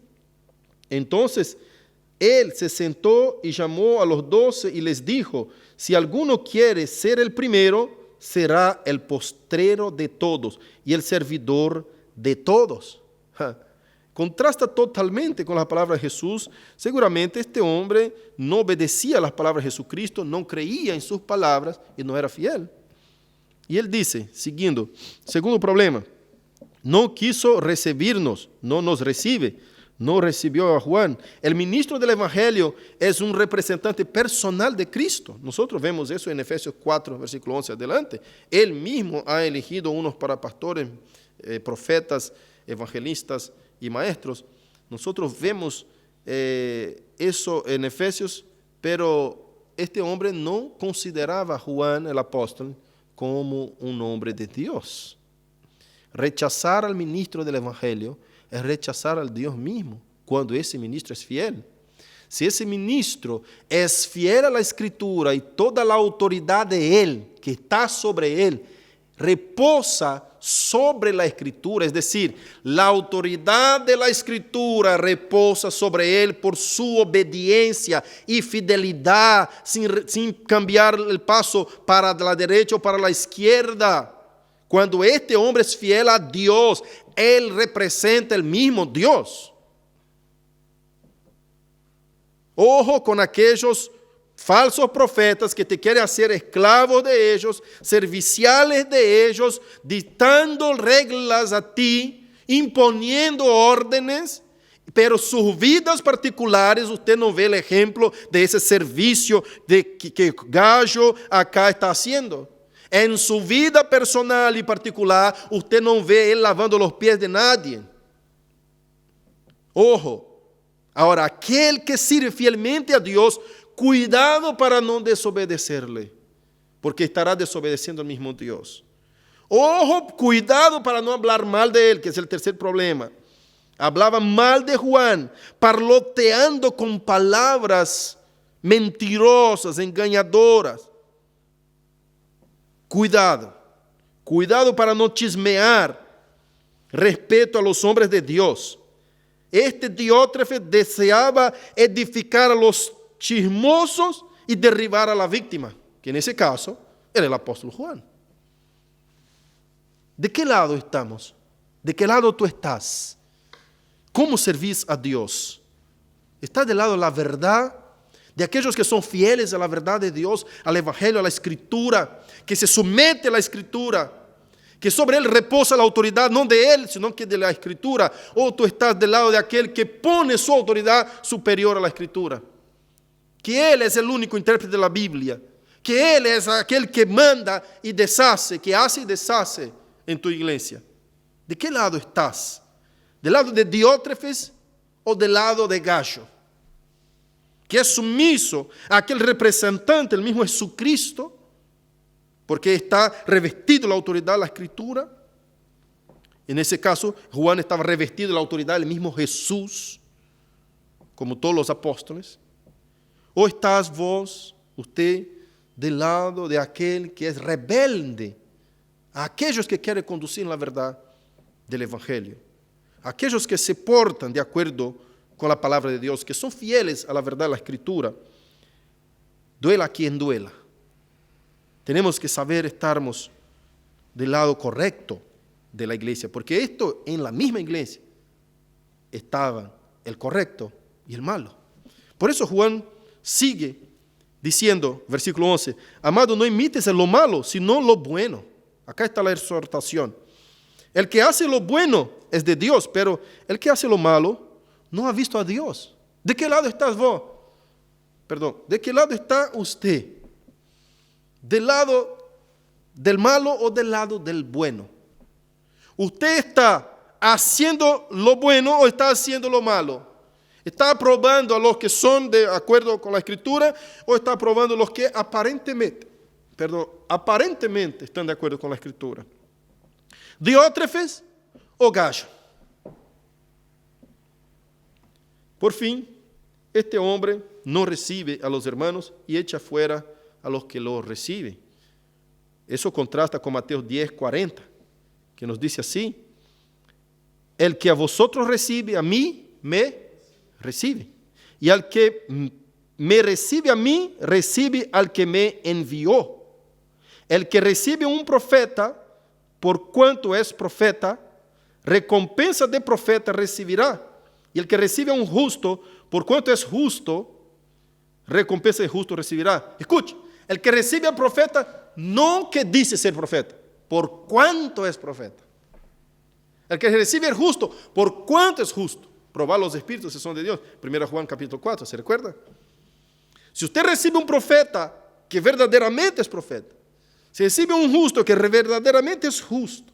Entonces, él se sentó y llamó a los 12 y les dijo, si alguno quiere ser el primero, será el postrero de todos y el servidor de todos. Contrasta totalmente con las palabras de Jesús. Seguramente este hombre no obedecía a las palabras de Jesucristo, no creía en sus palabras y no era fiel. Y él dice, siguiendo, segundo problema, no quiso recibirnos, no nos recibe, no recibió a Juan. El ministro del Evangelio es un representante personal de Cristo. Nosotros vemos eso en Efesios 4, versículo 11 adelante. Él mismo ha elegido unos para pastores, profetas, evangelistas y maestros. Nosotros vemos eso en Efesios, pero este hombre no consideraba a Juan el apóstol como un hombre de Dios. Rechazar al ministro del Evangelio es rechazar al Dios mismo, cuando ese ministro es fiel. Si ese ministro es fiel a la Escritura y toda la autoridad de él, que está sobre él, reposa sobre la Escritura, es decir, la autoridad de la Escritura reposa sobre él por su obediencia y fidelidad, sin cambiar el paso para la derecha o para la izquierda. Cuando este hombre es fiel a Dios, él representa el mismo Dios. Ojo con aquellos falsos profetas que te quieren hacer esclavos de ellos, serviciales de ellos, dictando reglas a ti, imponiendo órdenes, pero sus vidas particulares usted no ve el ejemplo de ese servicio que Gallo acá está haciendo. En su vida personal y particular, usted no ve él lavando los pies de nadie. Ojo, ahora aquel que sirve fielmente a Dios, cuidado para no desobedecerle, porque estará desobedeciendo al mismo Dios. Ojo, cuidado para no hablar mal de él, que es el tercer problema. Hablaba mal de Juan, parloteando con palabras mentirosas, engañadoras. Cuidado, cuidado para no chismear respecto a los hombres de Dios. Este Diótrefes deseaba edificar a los chismosos y derribar a la víctima, que en ese caso era el apóstol Juan. ¿De qué lado estamos? ¿De qué lado tú estás? ¿Cómo servís a Dios? ¿Estás del lado de la verdad? De aquellos que son fieles a la verdad de Dios, al Evangelio, a la Escritura, que se somete a la Escritura, que sobre él reposa la autoridad, no de él, sino que de la Escritura. O tú estás del lado de aquel que pone su autoridad superior a la Escritura, que él es el único intérprete de la Biblia, que él es aquel que manda y deshace, que hace y deshace en tu iglesia. ¿De qué lado estás? ¿Del lado de Diótrefes o del lado de Gayo, que es sumiso a aquel representante, el mismo Jesucristo, porque está revestido de la autoridad de la Escritura? En ese caso, Juan estaba revestido de la autoridad del mismo Jesús, como todos los apóstoles. ¿O estás vos, usted, del lado de aquel que es rebelde a aquellos que quieren conducir la verdad del Evangelio? Aquellos que se portan de acuerdo con la palabra de Dios, que son fieles a la verdad de la Escritura. Duela a quien duela. Tenemos que saber estarmos del lado correcto de la iglesia, porque esto en la misma iglesia estaban el correcto y el malo. Por eso Juan sigue diciendo, versículo 11, amado, no imites lo malo, sino lo bueno. Acá está la exhortación. El que hace lo bueno es de Dios, pero el que hace lo malo no ha visto a Dios. ¿De qué lado estás vos? Perdón, ¿de qué lado está usted? ¿Del lado del malo o del lado del bueno? ¿Usted está haciendo lo bueno o está haciendo lo malo? ¿Está aprobando a los que son de acuerdo con la Escritura o está aprobando a los que aparentemente están de acuerdo con la Escritura? ¿Diótrefes o Gayo? Por fin, este hombre no recibe a los hermanos y echa fuera a los que lo reciben. Eso contrasta con Mateo 10:40, que nos dice así: el que a vosotros recibe, a mí me recibe. Y al que me recibe a mí, recibe al que me envió. El que recibe un profeta, por cuanto es profeta, recompensa de profeta recibirá. Y el que recibe a un justo, por cuanto es justo, recompensa de justo recibirá. Escuche, el que recibe al profeta, no que dice ser profeta, por cuanto es profeta. El que recibe al justo, por cuanto es justo. Probar los espíritus si son de Dios. 1 Juan capítulo 4, ¿se recuerda? Si usted recibe un profeta que verdaderamente es profeta, si recibe un justo que verdaderamente es justo,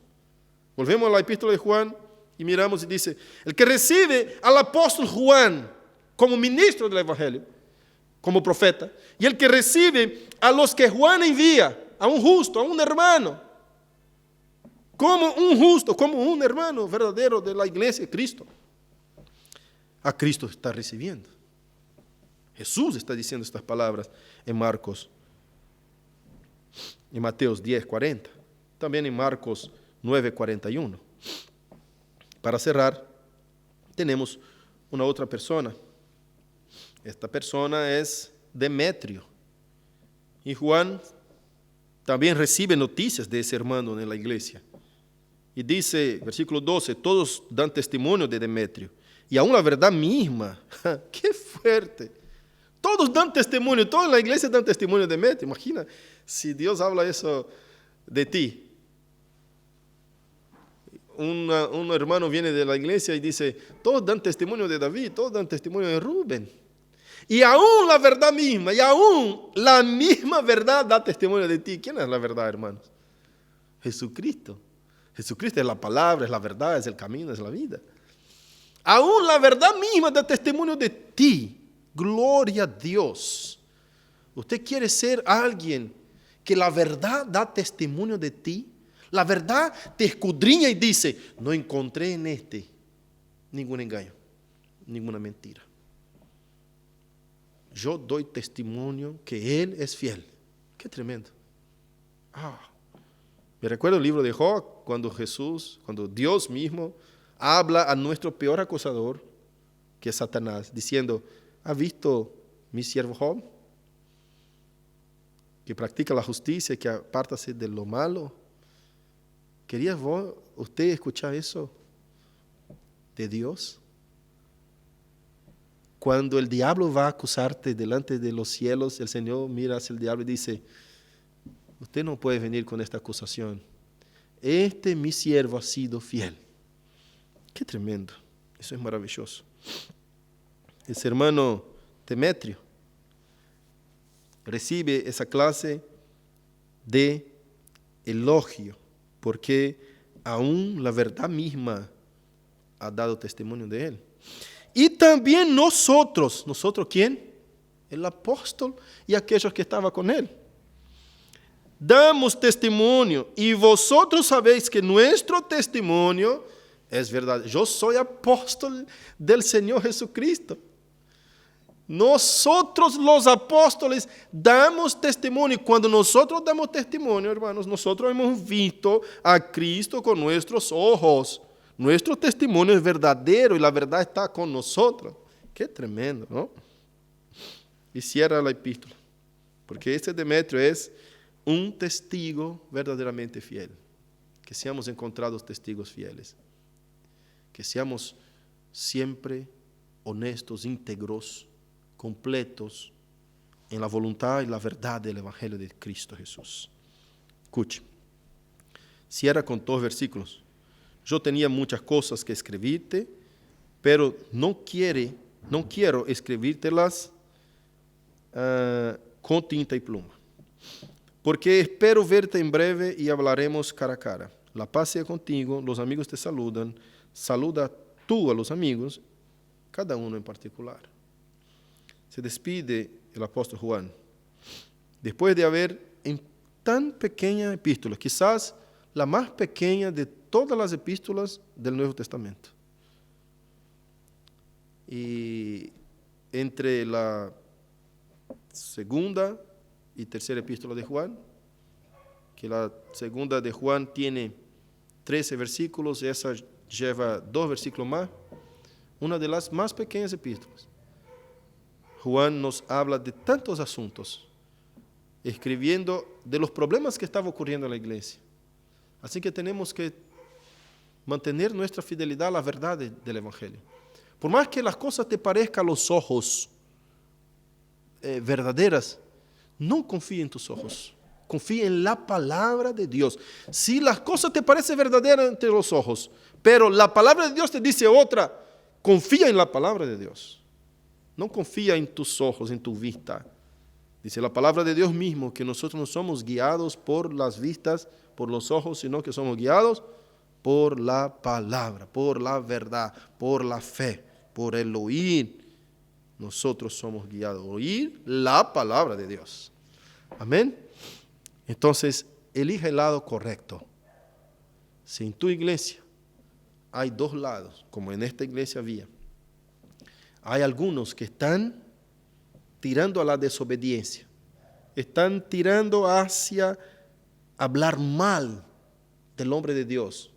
volvemos a la epístola de Juan y miramos y dice, el que recibe al apóstol Juan como ministro del Evangelio, como profeta, y el que recibe a los que Juan envía, a un justo, a un hermano, como un justo, como un hermano verdadero de la iglesia de Cristo, a Cristo está recibiendo. Jesús está diciendo estas palabras en Mateo 10:40, también en Marcos 9:41. Para cerrar, tenemos una otra persona. Esta persona es Demetrio. Y Juan también recibe noticias de ese hermano en la iglesia. Y dice, versículo 12, todos dan testimonio de Demetrio. Y aún la verdad misma, ¡qué fuerte! Todos dan testimonio, toda la iglesia dan testimonio de Demetrio. Imagina si Dios habla eso de ti. Un hermano viene de la iglesia y dice, todos dan testimonio de David, todos dan testimonio de Rubén. Y aún la verdad misma, y aún la misma verdad da testimonio de ti. ¿Quién es la verdad, hermanos? Jesucristo. Jesucristo es la palabra, es la verdad, es el camino, es la vida. Aún la verdad misma da testimonio de ti. Gloria a Dios. ¿Usted quiere ser alguien que la verdad da testimonio de ti? La verdad te escudriña y dice, no encontré en este ningún engaño, ninguna mentira. Yo doy testimonio que Él es fiel. Qué tremendo. Me recuerdo el libro de Job, cuando Dios mismo habla a nuestro peor acusador, que es Satanás, diciendo, ¿ha visto mi siervo Job? Que practica la justicia, que apártase de lo malo. ¿Quería usted escuchar eso de Dios? Cuando el diablo va a acusarte delante de los cielos, el Señor mira hacia el diablo y dice, usted no puede venir con esta acusación. Mi siervo ha sido fiel. Qué tremendo. Eso es maravilloso. Ese hermano Demetrio recibe esa clase de elogio, porque aún la verdad misma ha dado testimonio de él. Y también nosotros, ¿nosotros quién? El apóstol y aquellos que estaban con él. Damos testimonio y vosotros sabéis que nuestro testimonio es verdad. Yo soy apóstol del Señor Jesucristo. Nosotros los apóstoles damos testimonio. Cuando nosotros damos testimonio, hermanos, nosotros hemos visto a Cristo con nuestros ojos. Nuestro testimonio es verdadero y la verdad está con nosotros. Qué tremendo, ¿no? Y cierra la epístola, porque este Demetrio es un testigo verdaderamente fiel. Que seamos encontrados testigos fieles. Que seamos siempre honestos, íntegros, completos en la voluntad y la verdad del Evangelio de Cristo Jesús. Escuche, cierra con 2 versículos. Yo tenía muchas cosas que escribirte, pero no quiero escribírtelas con tinta y pluma. Porque espero verte en breve y hablaremos cara a cara. La paz sea contigo, los amigos te saludan. Saluda tú a los amigos, cada uno en particular. Se despide el apóstol Juan, después de haber en tan pequeña epístola, quizás la más pequeña de todas las epístolas del Nuevo Testamento. Y entre la segunda y tercera epístola de Juan, que la segunda de Juan tiene 13 versículos, esa lleva 2 versículos más, una de las más pequeñas epístolas. Juan nos habla de tantos asuntos, escribiendo de los problemas que estaban ocurriendo en la iglesia. Así que tenemos que mantener nuestra fidelidad a la verdad del Evangelio. Por más que las cosas te parezcan a los ojos verdaderas, no confíe en tus ojos. Confía en la palabra de Dios. Si las cosas te parecen verdaderas ante los ojos, pero la palabra de Dios te dice otra, confía en la palabra de Dios. No confía en tus ojos, en tu vista. Dice la palabra de Dios mismo que nosotros no somos guiados por las vistas, por los ojos, sino que somos guiados por la palabra, por la verdad, por la fe, por el oír. Nosotros somos guiados, oír la palabra de Dios. Amén. Entonces, elija el lado correcto. Si en tu iglesia hay 2 lados, como en esta iglesia había, hay algunos que están tirando a la desobediencia, están tirando hacia hablar mal del hombre de Dios,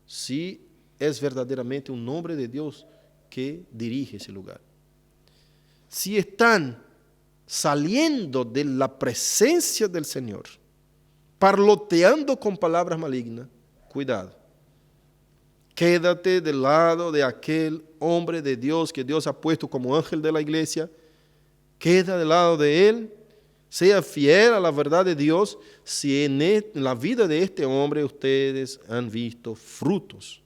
si es verdaderamente un hombre de Dios que dirige ese lugar. Si están saliendo de la presencia del Señor, parloteando con palabras malignas, cuidado. Quédate del lado de aquel hombre de Dios que Dios ha puesto como ángel de la iglesia. Queda del lado de él. Sea fiel a la verdad de Dios. Si en la vida de este hombre ustedes han visto frutos.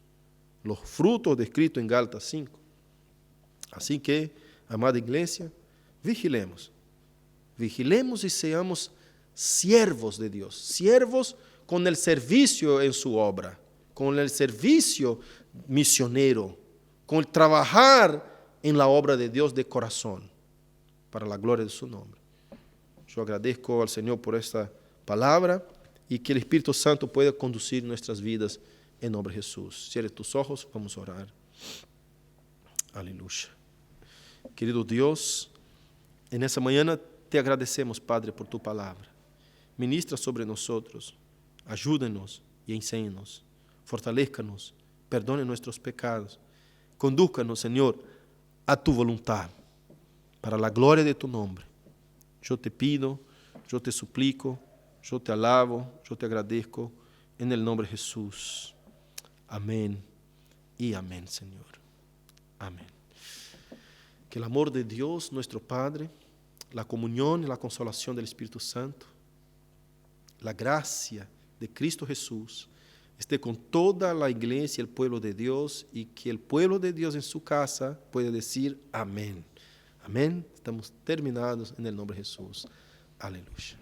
Los frutos descritos en Gálatas 5. Así que, amada iglesia, vigilemos. Vigilemos y seamos siervos de Dios. Siervos con el servicio en su obra. Con el servicio misionero, con el trabajar en la obra de Dios de corazón, para la gloria de su nombre. Yo agradezco al Señor por esta palabra y que el Espíritu Santo pueda conducir nuestras vidas en nombre de Jesús. Cierre tus ojos, vamos a orar. Aleluya. Querido Dios, en esta mañana te agradecemos, Padre, por tu palabra. Ministra sobre nosotros. Ayúdenos y enséñenos. Fortalezca-nos, perdone nuestros pecados. Condúcanos, Señor, a tu voluntad, para la gloria de tu nombre. Yo te pido, yo te suplico, yo te alabo, yo te agradezco, en el nombre de Jesús. Amén y amén, Señor. Amén. Que el amor de Dios, nuestro Padre, la comunión y la consolación del Espíritu Santo, la gracia de Cristo Jesús, esté con toda la iglesia y el pueblo de Dios, y que el pueblo de Dios en su casa pueda decir amén. Amén. Estamos terminados en el nombre de Jesús. Aleluya.